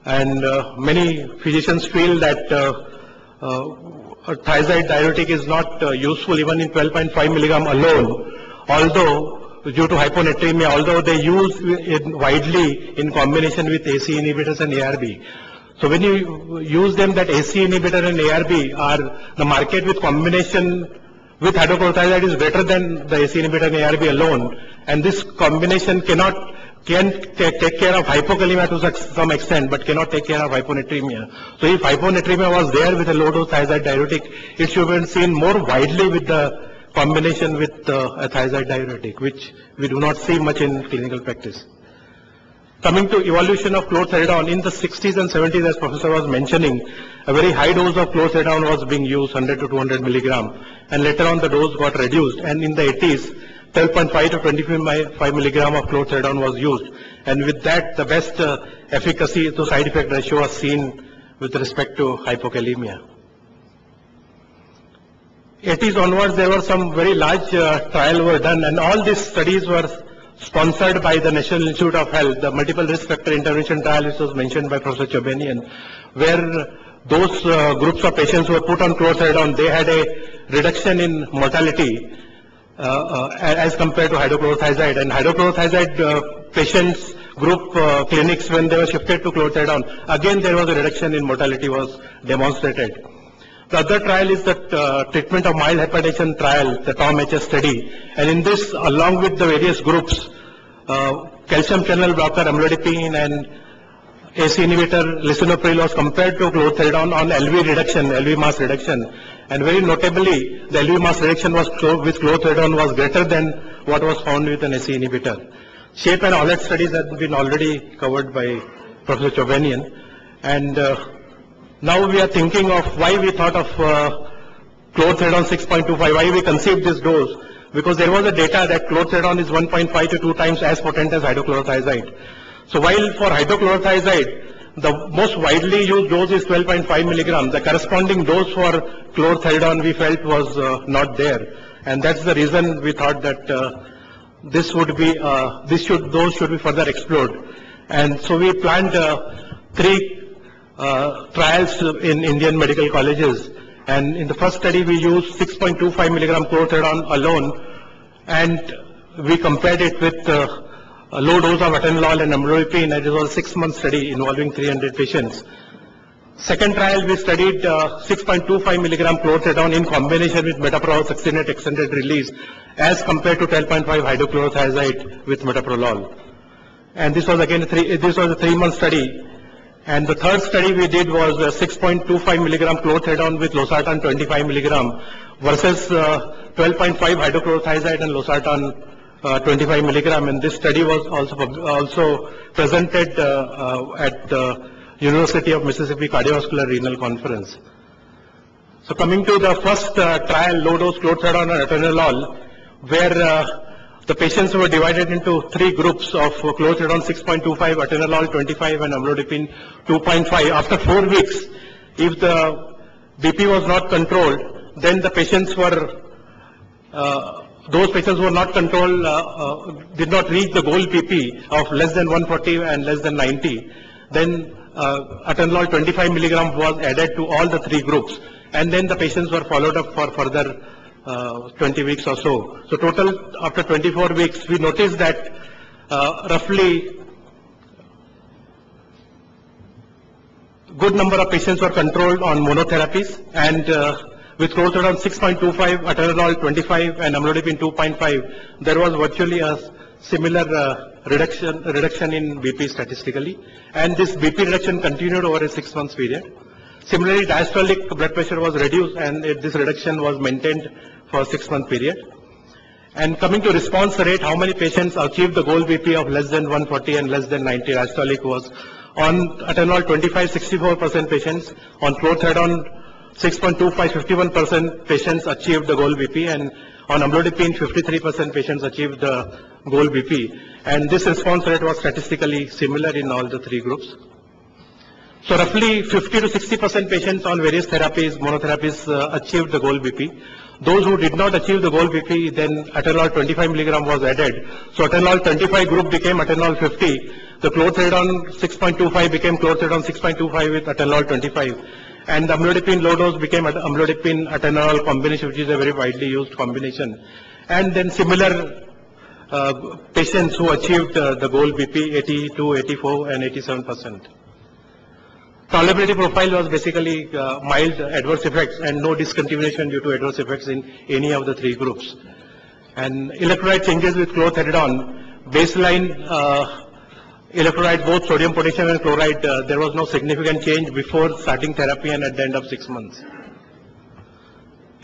S1: And many physicians feel that a thiazide diuretic is not useful even in 12.5 milligram alone, although due to hyponatremia, although they use it widely in combination with AC inhibitors and ARB. So when you use them, that AC inhibitor and ARB are the market with combination with hydrochlorothiazide is better than the AC inhibitor and ARB alone, and this combination cannot can take care of hypokalemia to some extent, but cannot take care of hyponatremia. So if hyponatremia was there with a low dose thiazide diuretic, it should have been seen more widely with the combination with a thiazide diuretic, which we do not see much in clinical practice. Coming to evolution of chlorthalidone, in the 60s and 70s, as Professor was mentioning, a very high dose of chlorthalidone was being used, 100 to 200 milligram, and later on the dose got reduced, and in the 80s, 12.5 to 25 milligram of chlorthalidone was used, and with that, the best efficacy to side effect ratio was seen with respect to hypokalemia. 80s onwards, there were some very large trials were done, and all these studies were sponsored by the National Institute of Health, the multiple risk factor intervention trial which was mentioned by Professor Chobanian, where those groups of patients who were put on chlorthalidone, they had a reduction in mortality as compared to hydrochlorothiazide. And hydrochlorothiazide patients group clinics, when they were shifted to chlorthalidone, again there was a reduction in mortality was demonstrated. The other trial is the treatment of mild hypertension trial, the TOM-HS study. And in this, along with the various groups, calcium channel blocker, amlodipine, and AC inhibitor, lisinopril was compared to chlorthalidone on LV reduction, LV mass reduction. And very notably, the LV mass reduction was with chlorthalidone was greater than what was found with an AC inhibitor. SHAPE and OLED studies have been already covered by Professor Chobanian. And now we are thinking of why we thought of chlorthalidone 6.25, why we conceived this dose. Because there was a data that chlorthalidone is 1.5 to 2 times as potent as hydrochlorothiazide. So while for hydrochlorothiazide, the most widely used dose is 12.5 milligram, the corresponding dose for chlorthalidone we felt was not there. And that's the reason we thought that this would be, those should be further explored. And so we planned 3 trials in Indian medical colleges, and in the first study we used 6.25 milligram chlorthalidone alone, and we compared it with a low dose of atenolol and amlodipine, and it was a 6-month study involving 300 patients. Second trial we studied 6.25 milligram chlorthalidone in combination with metoprolol succinate extended release as compared to 12.5 hydrochlorothiazide with metoprolol. And this was again a 3-month study. And the third study we did was 6.25 milligram chlorthalidone with losartan 25 milligram versus 12.5 hydrochlorothiazide and losartan 25 milligram. And this study was also presented at the University of Mississippi Cardiovascular Renal Conference. So coming to the first trial, low dose chlorthalidone and atenolol, where the patients were divided into 3 groups of chlorthalidone 6.25, atenolol 25, and amlodipine 2.5. After 4 weeks, if the BP was not controlled, then the patients were, those patients who were not controlled did not reach the goal BP of less than 140 and less than 90. Then atenolol 25 milligram was added to all the 3 groups, and then the patients were followed up for further 20 weeks or so. So total, after 24 weeks, we noticed that roughly good number of patients were controlled on monotherapies, and with chlorthalidone 6.25, atenolol 25, and amlodipine 2.5, there was virtually a similar reduction in BP statistically, and this BP reduction continued over a 6-month period. Similarly, diastolic blood pressure was reduced, and this reduction was maintained for a 6-month period. And coming to response rate, how many patients achieved the goal BP of less than 140 and less than 90 diastolic was on atenolol 25, 64% patients, on chlorthalidone 6.25, 51% patients achieved the goal BP, and on amlodipine 53% patients achieved the goal BP. And this response rate was statistically similar in all the 3 groups. So roughly 50 to 60% patients on various therapies, monotherapies, achieved the goal BP. Those who did not achieve the goal BP, then atenolol 25 milligram was added. So atenolol 25 group became atenolol 50. The chlorthalidone 6.25 became chlorthalidone 6.25 with atenolol 25. And the amlodipine low dose became amlodipine atenolol combination, which is a very widely used combination. And then similar patients who achieved the goal BP 82, 84, and 87%. Tolerability profile was basically mild adverse effects and no discontinuation due to adverse effects in any of the 3 groups. And electrolyte changes with chlorthalidone, baseline electrolytes, both sodium, potassium and chloride, there was no significant change before starting therapy and at the end of 6 months.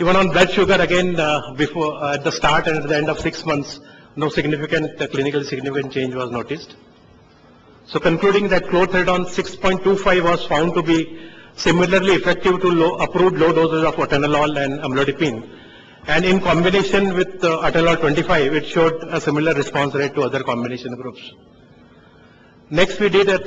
S1: Even on blood sugar, again, before at the start and at the end of 6 months, no significant, clinically significant change was noticed. So concluding that chlorthalidone 6.25 was found to be similarly effective to approved low doses of atenolol and amlodipine. And in combination with atenolol 25, it showed a similar response rate to other combination groups. Next, we did a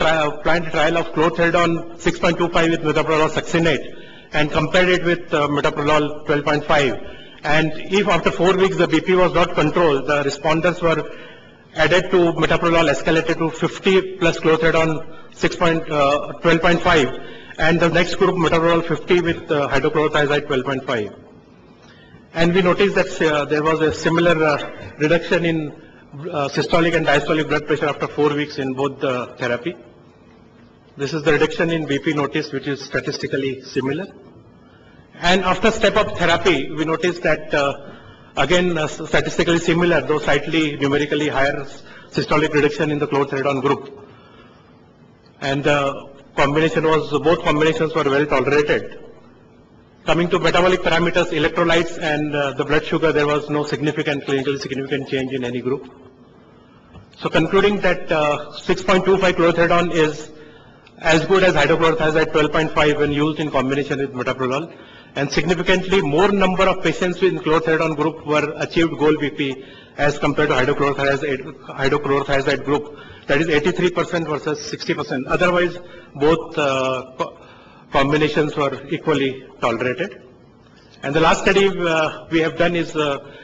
S1: planned trial of chlorthalidone 6.25 with metoprolol succinate and compared it with metoprolol 12.5. And if after 4 weeks the BP was not controlled, the responders were added to metoprolol escalated to 50 plus chlorthalidone 12.5, and the next group metoprolol 50 with hydrochlorothiazide 12.5. And we noticed that there was a similar reduction in systolic and diastolic blood pressure after 4 weeks in both the therapy. This is the reduction in BP noticed, which is statistically similar. And after step-up therapy, we noticed that again statistically similar, though slightly numerically higher systolic reduction in the chlorthalidone group. And the combination was, both combinations were well tolerated. Coming to metabolic parameters, electrolytes and the blood sugar, there was no significant, clinically significant change in any group. So concluding that 6.25 chlorthalidone is as good as hydrochlorothiazide 12.5 when used in combination with metoprolol, and significantly more number of patients in chlorthalidone group were achieved goal BP as compared to hydrochlorothiazide group, that is 83% versus 60%. Otherwise, both combinations were equally tolerated. And the last study we have done is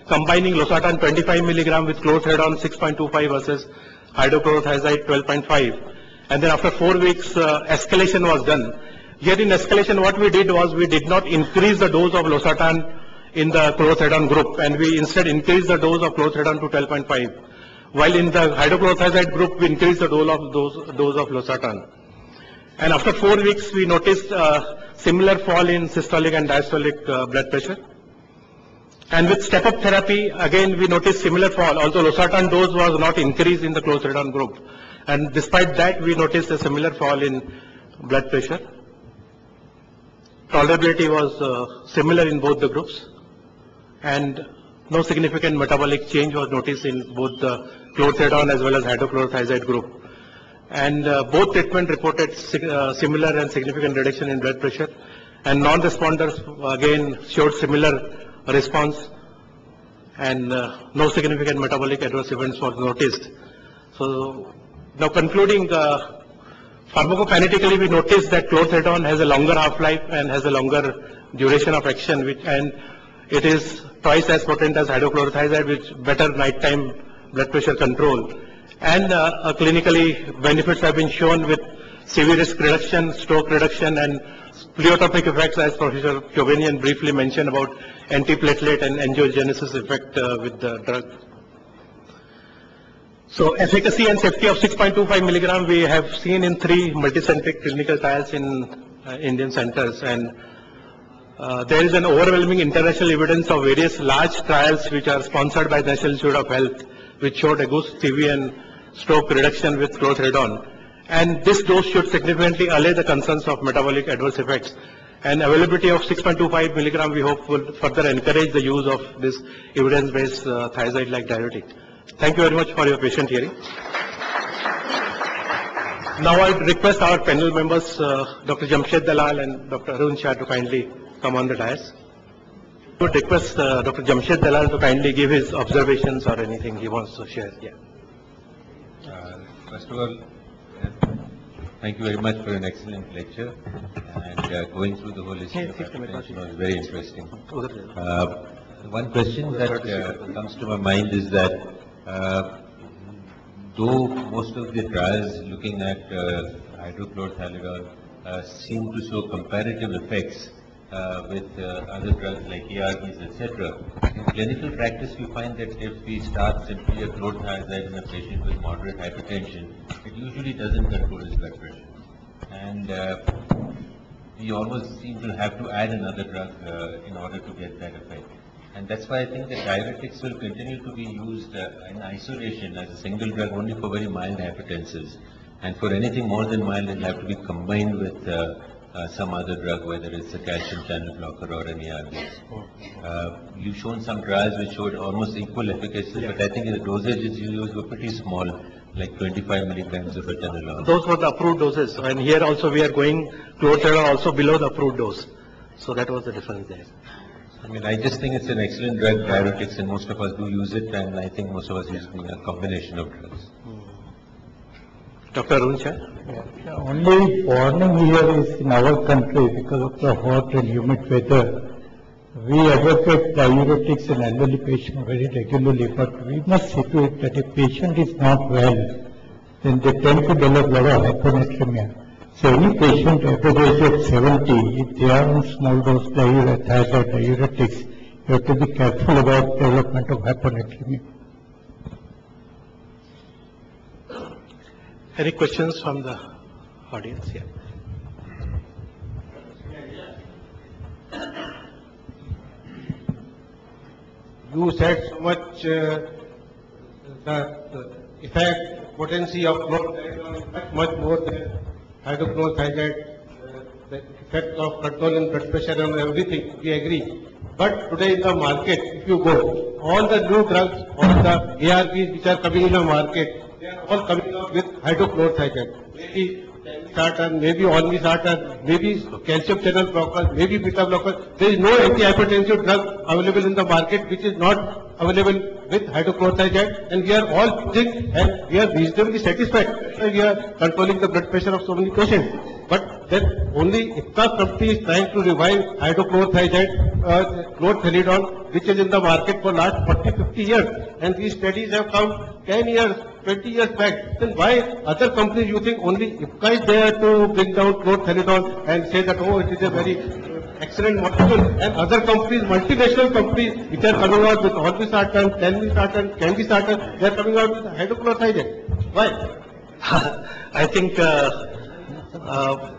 S1: combining losartan 25 milligram with chlorthalidone 6.25 versus hydrochlorothiazide 12.5. And then after 4 weeks, escalation was done. Here in escalation, what we did was we did not increase the dose of losartan in the chlorthalidone group, and we instead increased the dose of chlorthalidone to 12.5. While in the hydrochlorothiazide group, we increased the dose of losartan. And after 4 weeks, we noticed similar fall in systolic and diastolic blood pressure. And with step-up therapy, again, we noticed similar fall, although losartan dose was not increased in the chlorthalidone group. And despite that, we noticed a similar fall in blood pressure. Tolerability was similar in both the groups, and no significant metabolic change was noticed in both the chlorthalidone as well as hydrochlorothiazide group. And both treatment reported similar and significant reduction in blood pressure, and non-responders again showed similar response, and no significant metabolic adverse events were noticed. So now concluding, pharmacokinetically we noticed that chlorthalidone has a longer half-life and has a longer duration of action, and it is twice as potent as hydrochlorothiazide with better nighttime blood pressure control. And clinically benefits have been shown with CV risk reduction, stroke reduction, and pleiotropic effects, as Professor Chobanian briefly mentioned about antiplatelet and angiogenesis effect with the drug. So efficacy and safety of 6.25 milligram we have seen in 3 multicentric clinical trials in Indian centers, and there is an overwhelming international evidence of various large trials which are sponsored by the National Institute of Health, which showed a good CV and stroke reduction with chlorthalidone. And this dose should significantly allay the concerns of metabolic adverse effects. And availability of 6.25 milligram we hope will further encourage the use of this evidence-based thiazide-like diuretic. Thank you very much for your patient hearing. Now I request our panel members, Dr. Jamshed Dalal and Dr. Arun Shah, to kindly come on the dais. I would request Dr. Jamshed Dalal to kindly give his observations or anything he wants to share. Yeah.
S4: First of all, thank you very much for an excellent lecture, and going through the whole history of hypertension was very interesting. One question that comes to my mind is that though most of the trials looking at hydrochlorothalidone seem to show comparative effects with other drugs like ARBs, etc. In clinical practice, we find that if we start simply a chlorthalidone in a patient with moderate hypertension, it usually doesn't control his blood pressure. And we almost seem to have to add another drug in order to get that effect. And that's why I think that diuretics will continue to be used in isolation as a single drug only for very mild hypertensives. And for anything more than mild, it will have to be combined with some other drug, whether it's a calcium channel blocker or an ARB. You've shown some trials which showed almost equal efficacy, but I think the dosages you used were pretty small, like 25 milligrams of atenolol.
S1: Those were the approved doses, and here also we are going chlorthalidone also below the approved dose. So that was the difference there.
S4: I mean, I just think it's an excellent drug, diuretics, and most of us do use it, and I think most of us use a combination of drugs.
S1: Dr. Aram Chobanian?
S5: The only warning here is in our country, because of the hot and humid weather, we advocate diuretics in elderly patients very regularly, but we must see to it that if patient is not well, then they tend to develop a lot of hyponatremia. So any patient at the age of 70, if they are on small dose thiazide diuretics, you have to be careful about development of hyponatremia.
S1: Any questions from the audience? Yeah.
S6: You said so much that the effect, potency of chlorthalidone is much more than hydrochlorothiazide, the effect of control in blood pressure and everything, we agree. But today in the market, if you go, all the new drugs, all the ARBs which are coming in the market, they are all coming up with hydrochlorothiazide. Maybe Sartan, maybe Olmesartan, maybe calcium channel blockers, maybe beta blockers. There is no antihypertensive drug available in the market which is not available with hydrochlorothiazide, and we are all using and we are reasonably satisfied. We are controlling the blood pressure of so many patients. But then only IPCA company is trying to revive hydrochlorothiazide, chlorthalidone, which is in the market for last 40-50 years. And these studies have come 10 years, 20 years back. Then why other companies you think only IPCA is there to bring down chlorthalidone and say that, oh, it is a very excellent molecule, and other companies, multinational companies, which are coming out with Olmesartan, Telmisartan, Candisartan, they are coming out with hydrochlorothiazide. Why?
S1: I think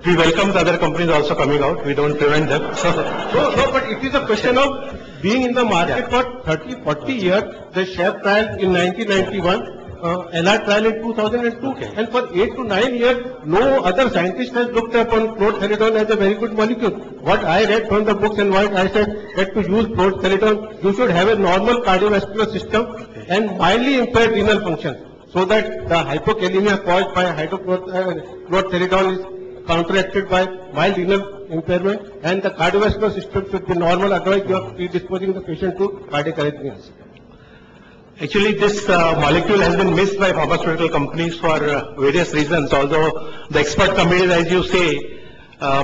S1: we welcome the other companies also coming out. We don't prevent them.
S6: No, but it is a question of being in the market for 30, 40 years. The SHARE trial in 1991, LR trial in 2002, and for 8 to 9 years, no other scientist has looked upon chlorthalidone as a very good molecule. What I read from the books and what I said, that to use chlorthalidone, you should have a normal cardiovascular system and mildly impaired renal function, so that the hypokalemia caused by chlorthalidone is counteracted by mild renal impairment, and the cardiovascular system should be normal, otherwise you are predisposing the patient to cardiac arrhythmias.
S1: Actually, this molecule has been missed by pharmaceutical companies for various reasons, although the expert committees, as you say,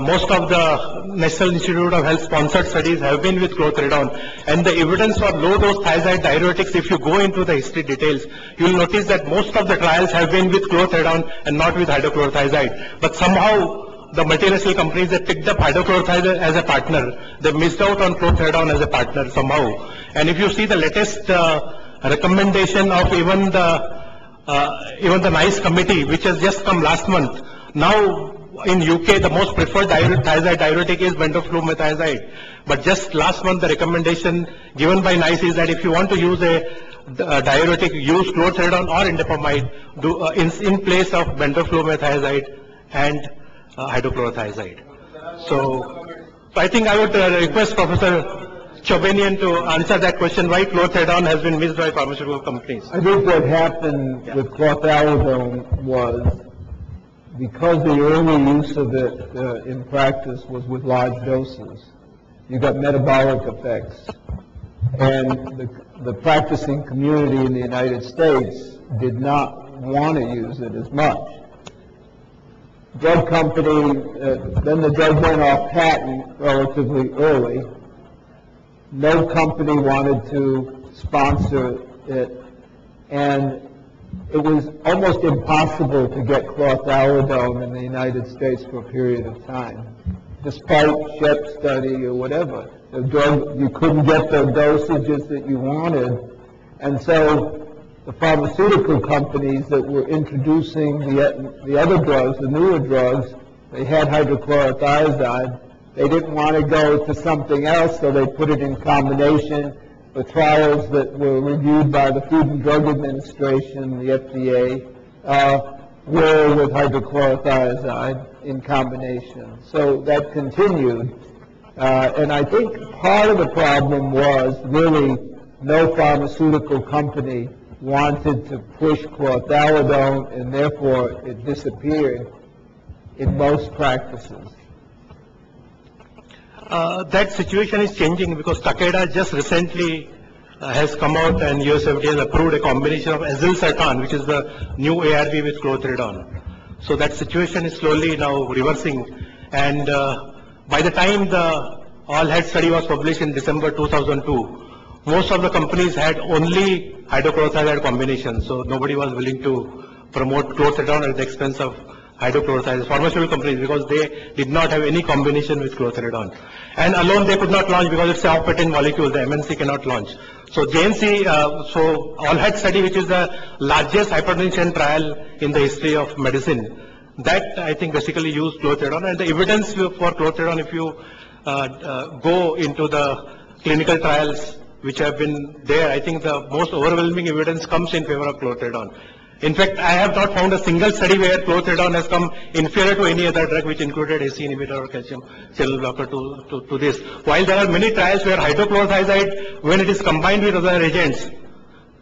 S1: most of the National Institute of Health sponsored studies have been with chlorthalidone, and the evidence for low dose thiazide diuretics, if you go into the history details, you will notice that most of the trials have been with chlorthalidone and not with hydrochlorothiazide. But somehow the multinational companies that picked up hydrochlorothiazide as a partner, they missed out on chlorthalidone as a partner somehow. And if you see the latest recommendation of even the NICE committee, which has just come last month, now in UK, the most preferred thiazide diuretic is bendoflumethiazide. But just last month, the recommendation given by NICE is that if you want to use a diuretic, use chlorthalidone or indapamide in place of bendoflumethiazide and hydrochlorothiazide. So I think I would request Professor Chobanian to answer that question, why chlorthalidone has been missed by pharmaceutical companies.
S3: I think what happened with chlorthalidone was, because the early use of it in practice was with large doses, you got metabolic effects. And the practicing community in the United States did not want to use it as much. Drug company, then the drug went off patent relatively early. No company wanted to sponsor it, and it was almost impossible to get chlorthalidone in the United States for a period of time, despite SHEP study or whatever. The drug, you couldn't get the dosages that you wanted, and so the pharmaceutical companies that were introducing the other drugs, the newer drugs, they had hydrochlorothiazide. They didn't want to go to something else, so they put it in combination with trials that were reviewed by the Food and Drug Administration, the FDA. were with hydrochlorothiazide in combination. So that continued. And I think part of the problem was really no pharmaceutical company wanted to push chlorthalidone, and therefore it disappeared in most practices.
S1: That situation is changing because Takeda just recently has come out and US FDA has approved a combination of azilsartan, which is the new ARB with chlorthalidone. So that situation is slowly now reversing, and by the time the all-head study was published in December 2002, most of the companies had only hydrochlorothiazide combination, so nobody was willing to promote chlorthalidone at the expense of hydrochlorothiazide, pharmaceutical companies, because they did not have any combination with chlorthalidone. And alone they could not launch because it's an off-patent molecule, the MNC cannot launch. So JNC, so all-head study, which is the largest hypertension trial in the history of medicine, that I think basically used chlorthalidone, and the evidence for chlorthalidone, if you go into the clinical trials which have been there, I think the most overwhelming evidence comes in favor of chlorthalidone. In fact, I have not found a single study where chlorthalidone has come inferior to any other drug which included AC inhibitor or calcium channel blocker to this. While there are many trials where hydrochlorothiazide, when it is combined with other agents,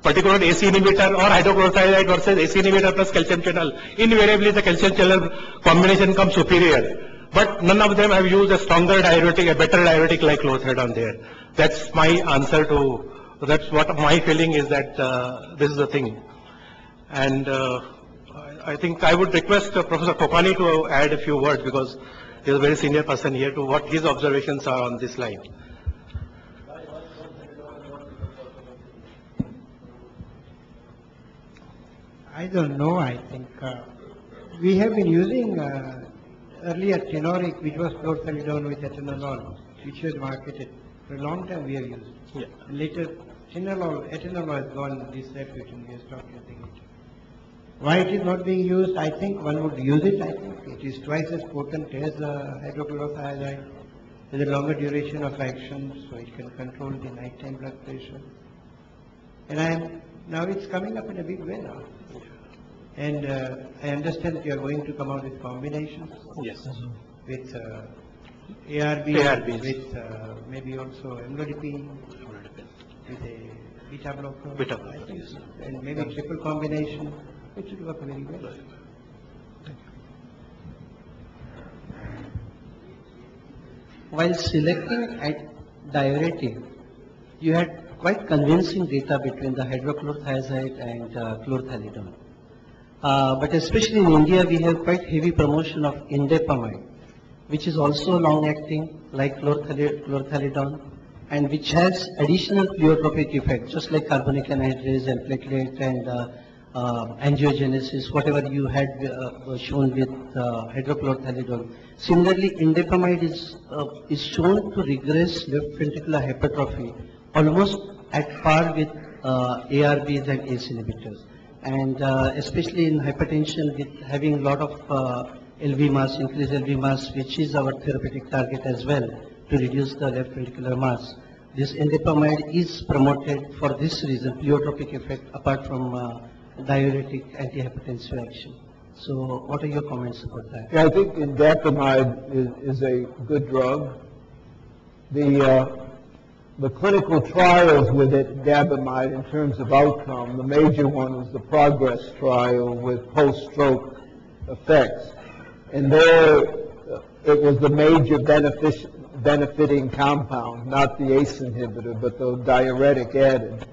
S1: particularly AC inhibitor or hydrochlorothiazide versus AC inhibitor plus calcium channel, invariably the calcium channel combination comes superior. But none of them have used a stronger diuretic, a better diuretic like chlorthalidone there. That's my answer to, that's what my feeling is, that this is the thing. And I think I would request Professor Kopani to add a few words, because he is a very senior person here, to what his observations are on this line.
S2: I don't know. I think we have been using earlier Diuretic, which was chlorthalidone with atenolol, which was marketed. For a long time we have used.
S1: Yeah.
S2: Later, atenolol has gone this refuge and we have stopped using it. Why it is not being used? I think one would use it. I think it is twice as potent as hydrochlorothiazide, with a longer duration of action, so it can control the nighttime blood pressure. And now it's coming up in a big way now. And I understand that you are going to come out with combinations.
S1: Yes.
S2: With ARBs, with maybe also amlodipine, with a beta blocker.
S1: Beta blocker,
S2: I think,
S1: yes.
S2: and maybe triple combination, which should work very well.
S7: While selecting a diuretic, you had quite convincing data between the hydrochlorothiazide and chlorthalidone. But especially in India, we have quite heavy promotion of indapamide, which is also long-acting like chlorthalidone, and which has additional pleiotropic effect, just like carbonic anhydrase and platelet and angiogenesis, whatever you had shown with hydrochlorothalidone. Similarly, indapamide is shown to regress left ventricular hypertrophy almost at par with ARBs and ACE inhibitors. And especially in hypertension, with having a lot of LV mass, increased LV mass, which is our therapeutic target as well, to reduce the left ventricular mass. This indapamide is promoted for this reason, pleiotropic effect, apart from diuretic antihypertensive action. So what are your comments about that?
S3: Yeah, I think indapamide is a good drug. The clinical trials with indapamide in terms of outcome, the major one was the PROGRESS trial with post-stroke effects. And there it was the major benefiting compound, not the ACE inhibitor, but the diuretic added.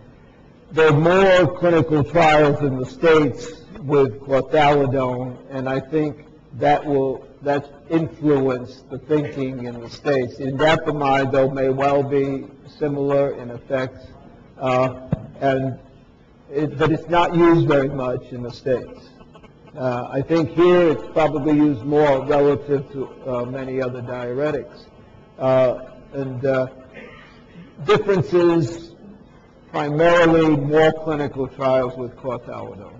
S3: There are more clinical trials in the States with chlorthalidone, and I think that's influenced the thinking in the States. Indapamide, though, may well be similar in effects, but it's not used very much in the States. I think here it's probably used more relative to many other diuretics. Differences, primarily more clinical trials with chlorthalidone.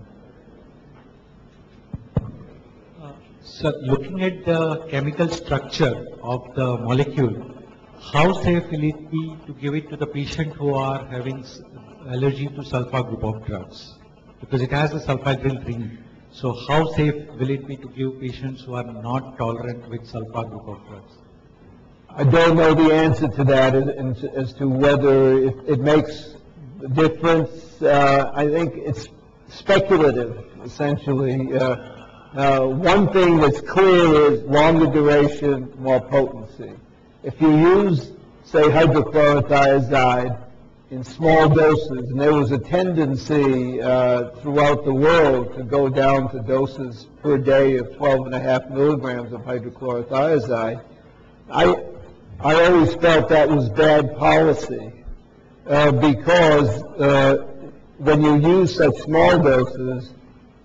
S5: So looking at the chemical structure of the molecule, how safe will it be to give it to the patient who are having allergy to sulfa group of drugs? Because it has a sulfhydryl ring. So how safe will it be to give patients who are not tolerant with sulfa group of drugs?
S3: I don't know the answer to that as to whether it makes a difference. I think it's speculative, essentially. One thing that's clear is longer duration, more potency. If you use, say, hydrochlorothiazide in small doses, and there was a tendency throughout the world to go down to doses per day of 12.5 milligrams of hydrochlorothiazide, I always felt that was bad policy because when you use such small doses,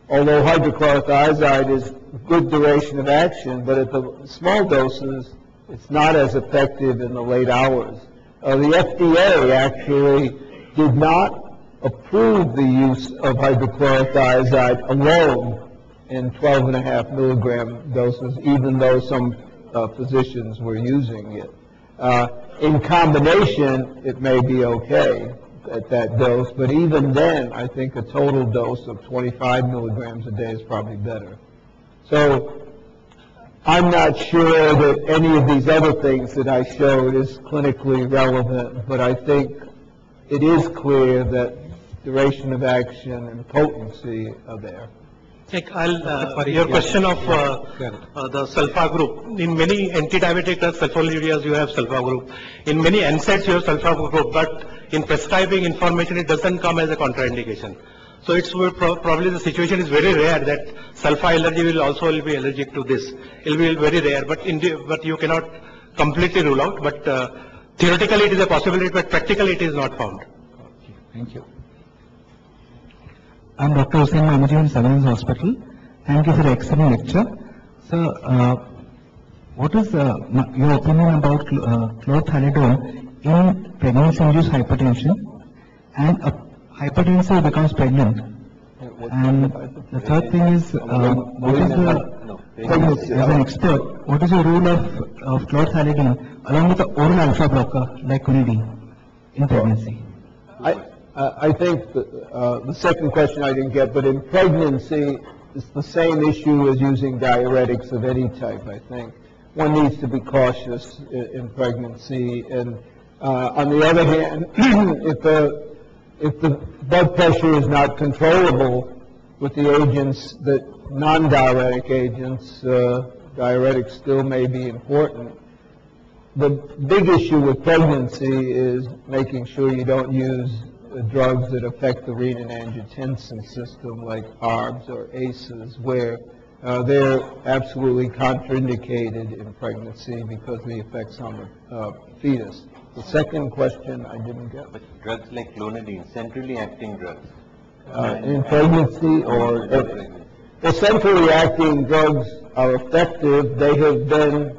S3: although hydrochlorothiazide is good duration of action, but at the small doses, it's not as effective in the late hours. The FDA actually did not approve the use of hydrochlorothiazide alone in 12.5 milligram doses, even though some physicians were using it. In combination, it may be okay at that dose, but even then, I think a total dose of 25 milligrams a day is probably better. So I'm not sure that any of these other things that I showed is clinically relevant, but I think it is clear that duration of action and potency are there.
S1: Your question of the sulfa group. In many anti-diabetic drugs, sulfonylureas, you have sulfa group. In many NSAIDs, you have sulfa group, but in prescribing information, it doesn't come as a contraindication. So it's probably the situation is very rare that sulfa allergy will also be allergic to this. It will be very rare, but you cannot completely rule out. But theoretically, it is a possibility, but practically, it is not found.
S5: Okay, thank you.
S8: I'm Dr. Hussain Manager in Southern Hospital. Thank you for the excellent lecture. So, what is your opinion about chlorthalidone in pregnancy-induced hypertension? And a hypertensive becomes pregnant. And the third thing is, what is the, as an expert, what is the role of chlorthalidone along with the oral alpha blocker like Quinidine in pregnancy?
S3: I think the second question I didn't get, but in pregnancy, it's the same issue as using diuretics of any type, I think. One needs to be cautious in pregnancy. And on the other hand, if the blood pressure is not controllable with the agents, that non-diuretic agents, diuretics still may be important. The big issue with pregnancy is making sure you don't use drugs that affect the renin-angiotensin system like ARBs or ACEs, where they're absolutely contraindicated in pregnancy because of the effects on the fetus. The second question I didn't get.
S4: But drugs like clonidine, centrally acting drugs.
S3: In pregnancy or... the centrally acting drugs are effective. They have been...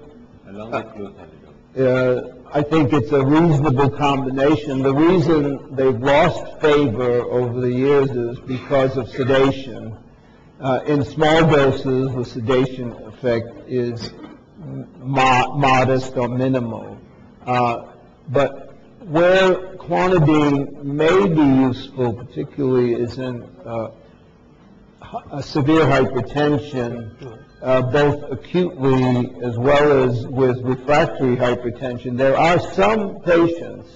S4: Along with chlorthalidone.
S3: I think it's a reasonable combination. The reason they've lost favor over the years is because of sedation. In small doses, the sedation effect is modest or minimal. But where clonidine may be useful, particularly, is in severe hypertension, both acutely as well as with refractory hypertension. There are some patients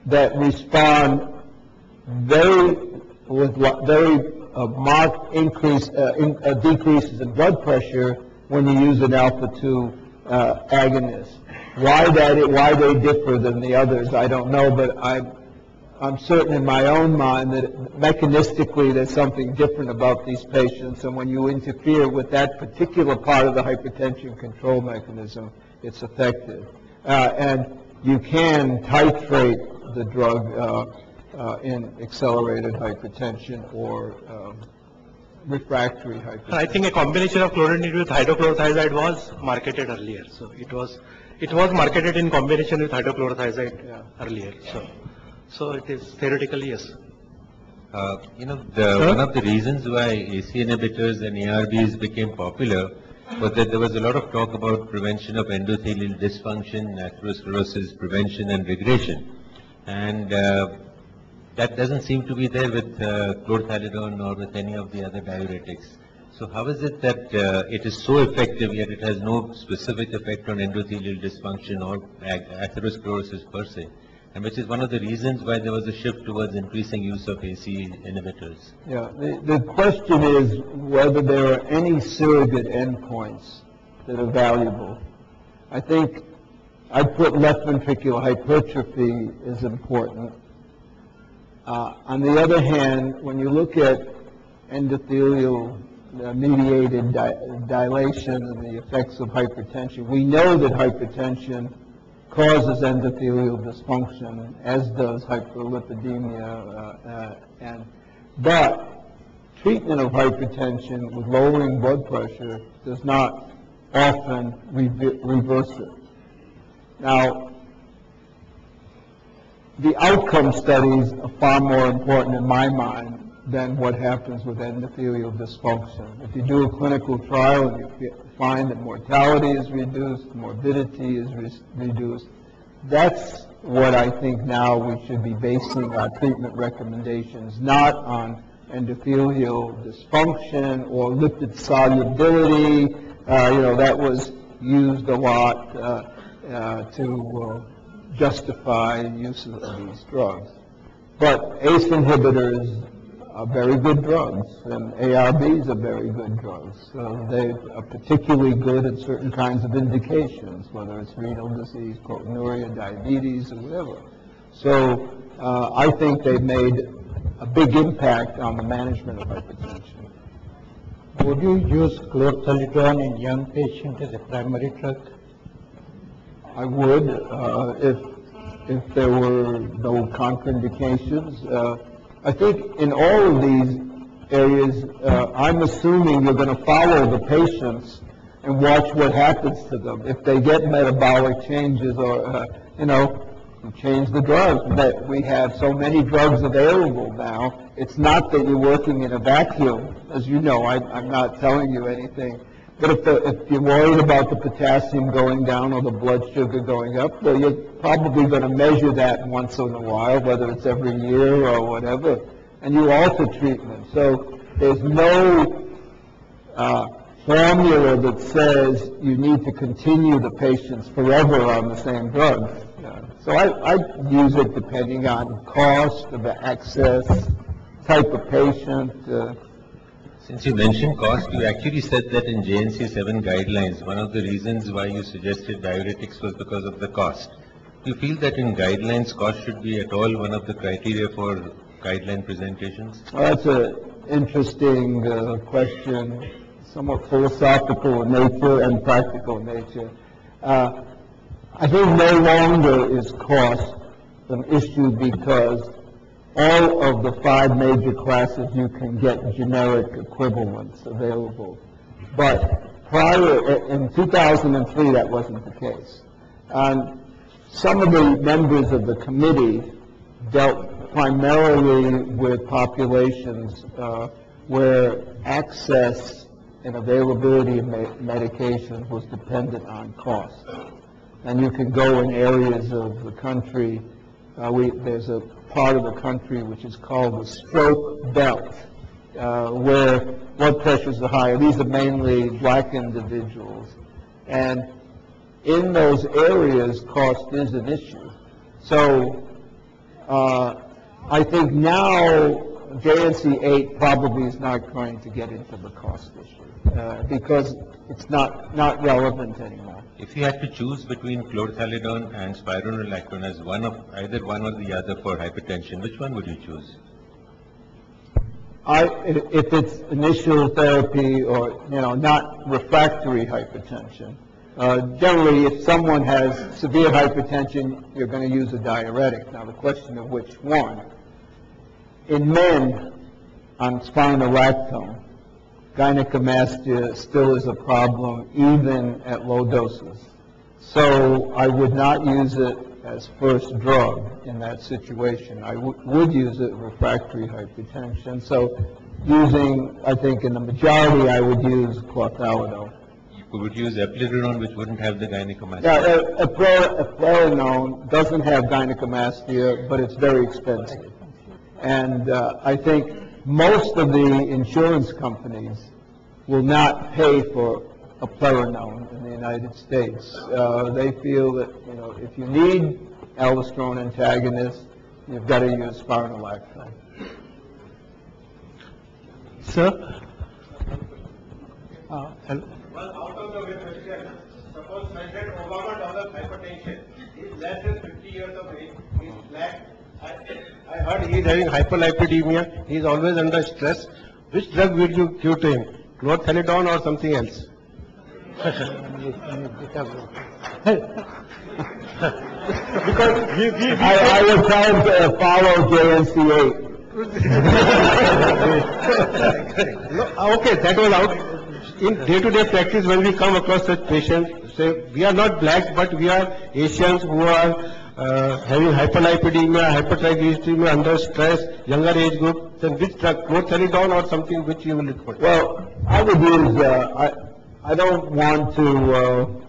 S3: that respond with very marked decreases in blood pressure when you use an alpha-2 agonist. Why they differ than the others, I don't know, but I'm certain in my own mind that mechanistically there's something different about these patients, and when you interfere with that particular part of the hypertension control mechanism, it's effective. And you can titrate the drug in accelerated hypertension or refractory hypertension.
S1: I think a combination of chlorine with hydrochlorothiazide was marketed earlier. So it was marketed in combination with hydrochlorothiazide earlier. So it is theoretically yes.
S4: One of the reasons why AC inhibitors and ARBs became popular was that there was a lot of talk about prevention of endothelial dysfunction, atherosclerosis prevention and regression. And that doesn't seem to be there with chlorthalidone or with any of the other diuretics. So how is it that it is so effective yet it has no specific effect on endothelial dysfunction or atherosclerosis per se? And which is one of the reasons why there was a shift towards increasing use of ACE inhibitors.
S3: Yeah, the question is whether there are any surrogate endpoints that are valuable. I think I'd put left ventricular hypertrophy as important. On the other hand, when you look at endothelial mediated dilation and the effects of hypertension, we know that hypertension causes endothelial dysfunction, as does hyperlipidemia, but treatment of hypertension with lowering blood pressure does not often reverse it. Now, the outcome studies are far more important in my mind than what happens with endothelial dysfunction. If you do a clinical trial and you find that mortality is reduced, morbidity is reduced, that's what I think now we should be basing our treatment recommendations, not on endothelial dysfunction or lipid solubility. That was used a lot to justify use of these drugs. But ACE inhibitors are very good drugs, and ARBs are very good drugs. So they are particularly good at certain kinds of indications, whether it's renal disease, proteinuria, diabetes, or whatever. So I think they've made a big impact on the management of hypertension.
S5: Would you use chlorthalidone in young patients as a primary drug?
S3: I would, if there were no contraindications. I think in all of these areas, I'm assuming you're going to follow the patients and watch what happens to them. If they get metabolic changes or, you change the drugs. But we have so many drugs available now. It's not that you're working in a vacuum. As you know, I'm not telling you anything. But if you're worried about the potassium going down or the blood sugar going up, well, you're probably going to measure that once in a while, whether it's every year or whatever, and you alter treatment. So there's no formula that says you need to continue the patients forever on the same drug. So I use it depending on cost, of the access, type of patient.
S4: Since you mentioned cost, you actually said that in JNC 7 guidelines, one of the reasons why you suggested diuretics was because of the cost. Do you feel that in guidelines, cost should be at all one of the criteria for guideline presentations?
S3: Well, that's an interesting question, somewhat philosophical in nature and practical in nature. I think no longer is cost an issue because all of the 5 major classes you can get generic equivalents available. But in 2003, that wasn't the case. Some of the members of the committee dealt primarily with populations where access and availability of medications was dependent on cost. And you can go in areas of the country, there's a part of the country which is called the stroke belt, where blood pressures are higher. These are mainly black individuals. And in those areas, cost is an issue. So I think now JNC 8 probably is not going to get into the cost issue because it's not relevant anymore.
S4: If you had to choose between chlorthalidone and spironolactone as either one or the other for hypertension, which one would you choose?
S3: If it's initial therapy or not refractory hypertension, generally if someone has severe hypertension, you're going to use a diuretic. Now the question of which one. In men on spironolactone, gynecomastia still is a problem even at low doses. So I would not use it as first drug in that situation. I would use it in refractory hypertension. So I think in the majority, I would use chlorthalidone.
S4: You would use eplerenone, which wouldn't have the gynecomastia.
S3: Yeah, eplerenone doesn't have gynecomastia, but it's very expensive. And I think most of the insurance companies will not pay for a Pleronone in the United States. They feel that, you know, if you need aldosterone antagonist, you've got to use spironolactone.
S6: Sir?
S1: Well, out of the way question, suppose President Obama developed hypertension. He's less than 50 years of age. He's black. I heard he's having hyperlipidemia. He's always under stress. Which drug will you give to him? Chlorthalidone or something else? Because
S3: I was trying to follow JNC8.
S1: No, okay, that was out. In day-to-day practice, when we come across such patients, say we are not blacks, but we are Asians who are having hyperlipidemia, hypertriglyceridemia, under stress, younger age group, then which drug, chlorthalidone or something which you will look for?
S3: Well, I would use, I don't want to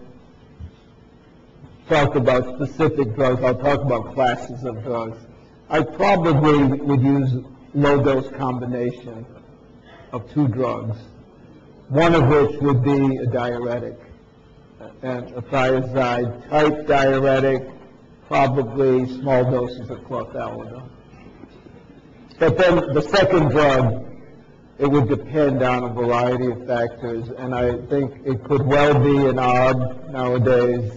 S3: talk about specific drugs. I'll talk about classes of drugs. I probably would use low-dose combination of two drugs, one of which would be a diuretic, and a thiazide type diuretic, probably small doses of chlorthalidone. But then the second drug, it would depend on a variety of factors, and I think it could well be an ARB nowadays.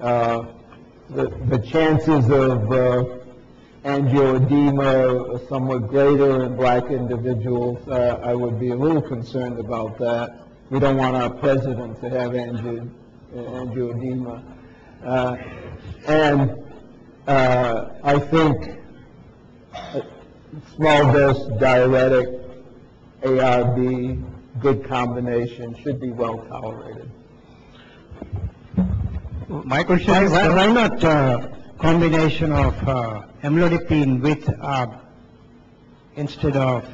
S3: The chances of angioedema are somewhat greater in black individuals. I would be a little concerned about that. We don't want our president to have angioedema. And I think small dose diuretic, ARB, good combination, should be well tolerated.
S2: My question is, why not combination of amlodipine with ARB instead of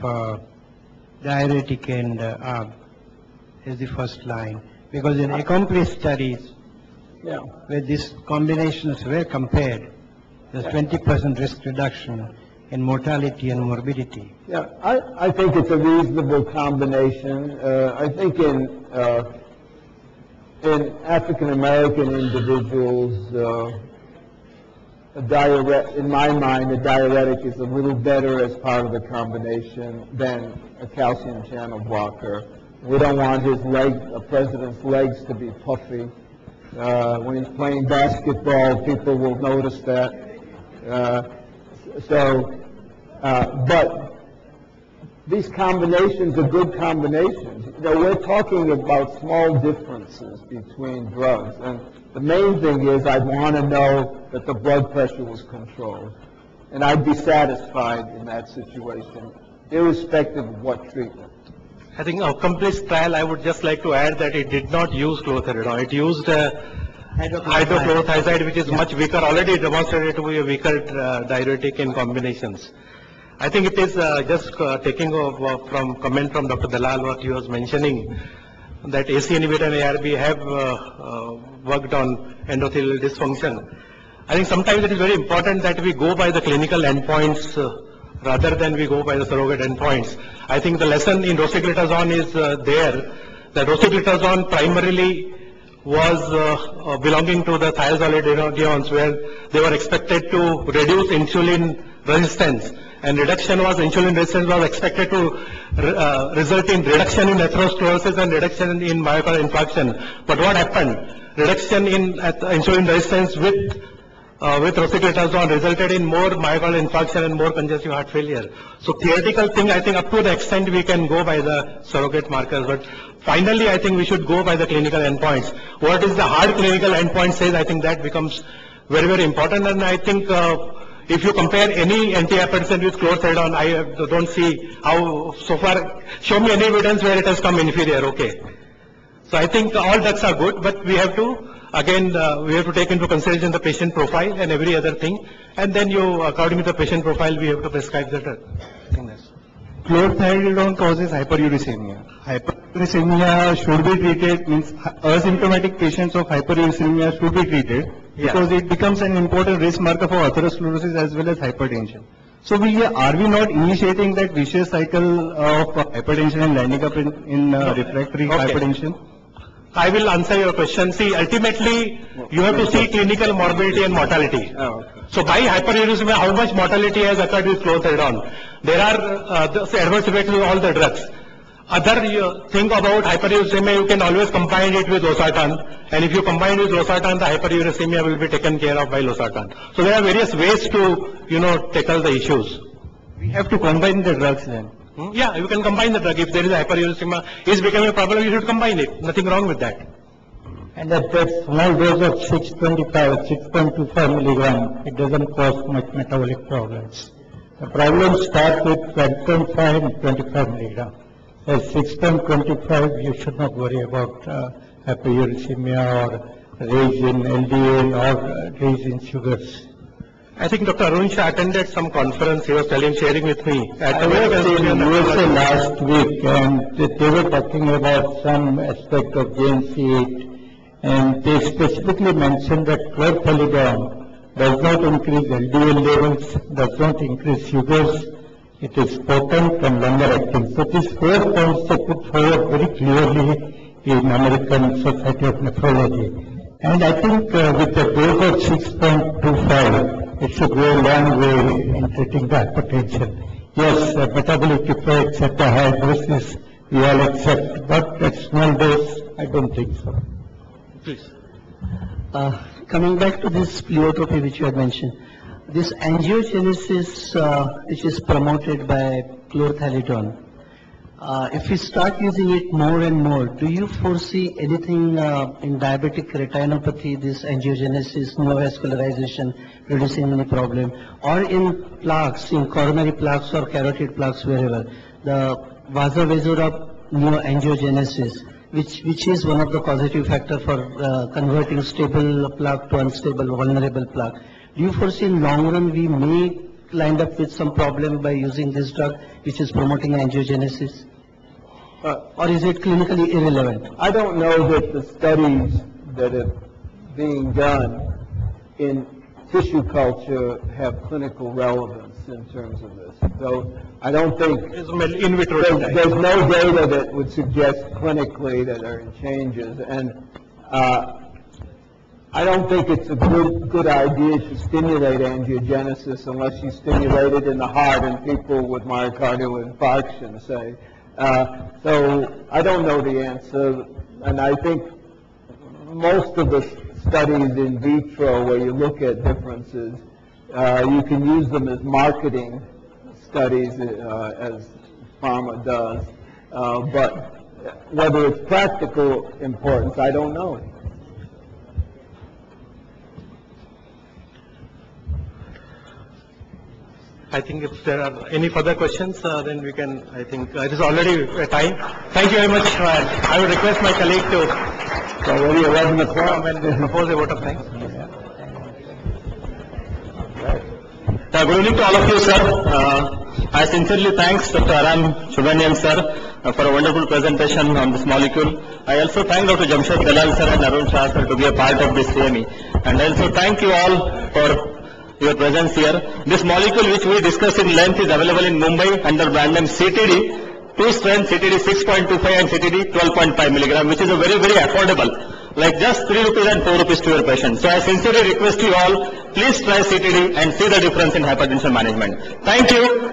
S2: diuretic and ARB is the first line? Because in accomplished studies, where these combinations were compared, there's 20% risk reduction in mortality and morbidity.
S3: Yeah, I think it's a reasonable combination. I think in African American individuals, in my mind, a diuretic is a little better as part of the combination than a calcium channel blocker. We don't want a president's legs to be puffy. When he's playing basketball, people will notice that. But these combinations are good combinations. You know, we're talking about small differences between drugs, and the main thing is I'd want to know that the blood pressure was controlled, and I'd be satisfied in that situation, irrespective of what treatment.
S1: I think accomplished trial, I would just like to add that it did not use chlorthalidone. It used hydrochlorothiazide, which is much weaker, already demonstrated to be a weaker diuretic in combinations. I think it is just taking from comment from Dr. Dalal what he was mentioning, that AC inhibitor and ARB have worked on endothelial dysfunction. I think sometimes it is very important that we go by the clinical endpoints rather than we go by the surrogate endpoints. I think the lesson in rosiglitazone is there, that rosiglitazone primarily was belonging to the thiazolidinones, where they were expected to reduce insulin resistance, and insulin resistance was expected to result in reduction in atherosclerosis and reduction in myocardial infarction. But what happened? Reduction in insulin resistance with rosiglitazone resulted in more myocardial infarction and more congestive heart failure. So theoretical thing, I think up to the extent we can go by the surrogate markers, but finally I think we should go by the clinical endpoints. What is the hard clinical endpoint says, I think that becomes very, very important. And I think if you compare any antihypertensive with chlorthalidone, I don't see how, so far, show me any evidence where it has come inferior, okay. So I think all drugs are good, but we have to, again, we have to take into consideration the patient profile and every other thing, and then according to the patient profile, we have to prescribe the drug.
S8: Chlorthalidone causes hyperuricemia. Hyperuricemia should be treated, means asymptomatic patients of hyperuricemia should be treated, because it becomes an important risk marker for atherosclerosis as well as hypertension.
S9: So are we not initiating that vicious cycle of hypertension and landing up in refractory hypertension?
S1: I will answer your question. See, ultimately, you have to see clinical morbidity and mortality. So by hyperuricemia, how much mortality has occurred with chlorthalidone? There are the adverse effects with all the drugs. Other thing about hyperuricemia, you can always combine it with losartan. And if you combine with losartan, the hyperuricemia will be taken care of by losartan. So there are various ways to, tackle the issues.
S9: We have to combine the drugs then.
S1: Yeah, you can combine the drug. If there is a hyperuricemia is becoming a problem, you should combine it. Nothing wrong with that.
S5: And at that small dose of 6.25 milligram, it doesn't cause much metabolic problems. The problems start with 12.5 and 25 milligram. At 6.25, you should not worry about hyperuricemia or raise in LDL or raise in sugars.
S1: I think Dr. Arun Shah attended some conference. He was sharing with me.
S5: I was in USA last week, and they were talking about some aspect of JNC8, and they specifically mentioned that chlorthalidone does not increase LDL levels, does not increase sugars. It is potent and longer acting. So these 4 points they put forward very clearly in American Society of Nephrology. And I think with the dose of 6.25, it should go a long way in treating the hypertension. Yes, metabolic effects at the high doses we all accept, but at small dose, I don't think so.
S1: Please.
S7: Coming back to this pleiotropy which you had mentioned, this angiogenesis which is promoted by chlorthalidone, if we start using it more and more, do you foresee anything in diabetic retinopathy, this angiogenesis, neovascularization, producing any problem, or in plaques, in coronary plaques or carotid plaques, wherever, the vasovasorup neoangiogenesis, which is one of the causative factors for converting stable plaque to unstable, vulnerable plaque. Do you foresee in long run we may land up with some problem by using this drug which is promoting angiogenesis? Or is it clinically irrelevant?
S3: I don't know that the studies that are being done in tissue culture have clinical relevance in terms of this. So I don't think
S1: in vitro
S3: there's no data that would suggest clinically that there are changes. And I don't think it's a good idea to stimulate angiogenesis unless you stimulate it in the heart in people with myocardial infarction, say. So I don't know the answer, and I think most of the studies in vitro where you look at differences, you can use them as marketing studies as pharma does, but whether it's practical importance, I don't know.
S1: I think if there are any further questions, then we can, I think, it is already time. Thank you very much. I would request my colleague to
S3: already 11 o'clock
S1: and propose a vote of thanks.
S10: Good evening to all of you, sir. I sincerely thank Dr. Aram Chobanian, sir, for a wonderful presentation on this molecule. I also thank Dr. Jamshed Dalal, sir, and Arun Shah, sir, to be a part of this CME. And I also thank you all for your presence here. This molecule which we discussed in length is available in Mumbai under brand name CTD, 2 strength CTD 6.25 and CTD 12.5 milligram, which is a very, very affordable, like just 3 rupees and 4 rupees to your patient. So I sincerely request you all, please try CTD and see the difference in hypertension management. Thank you.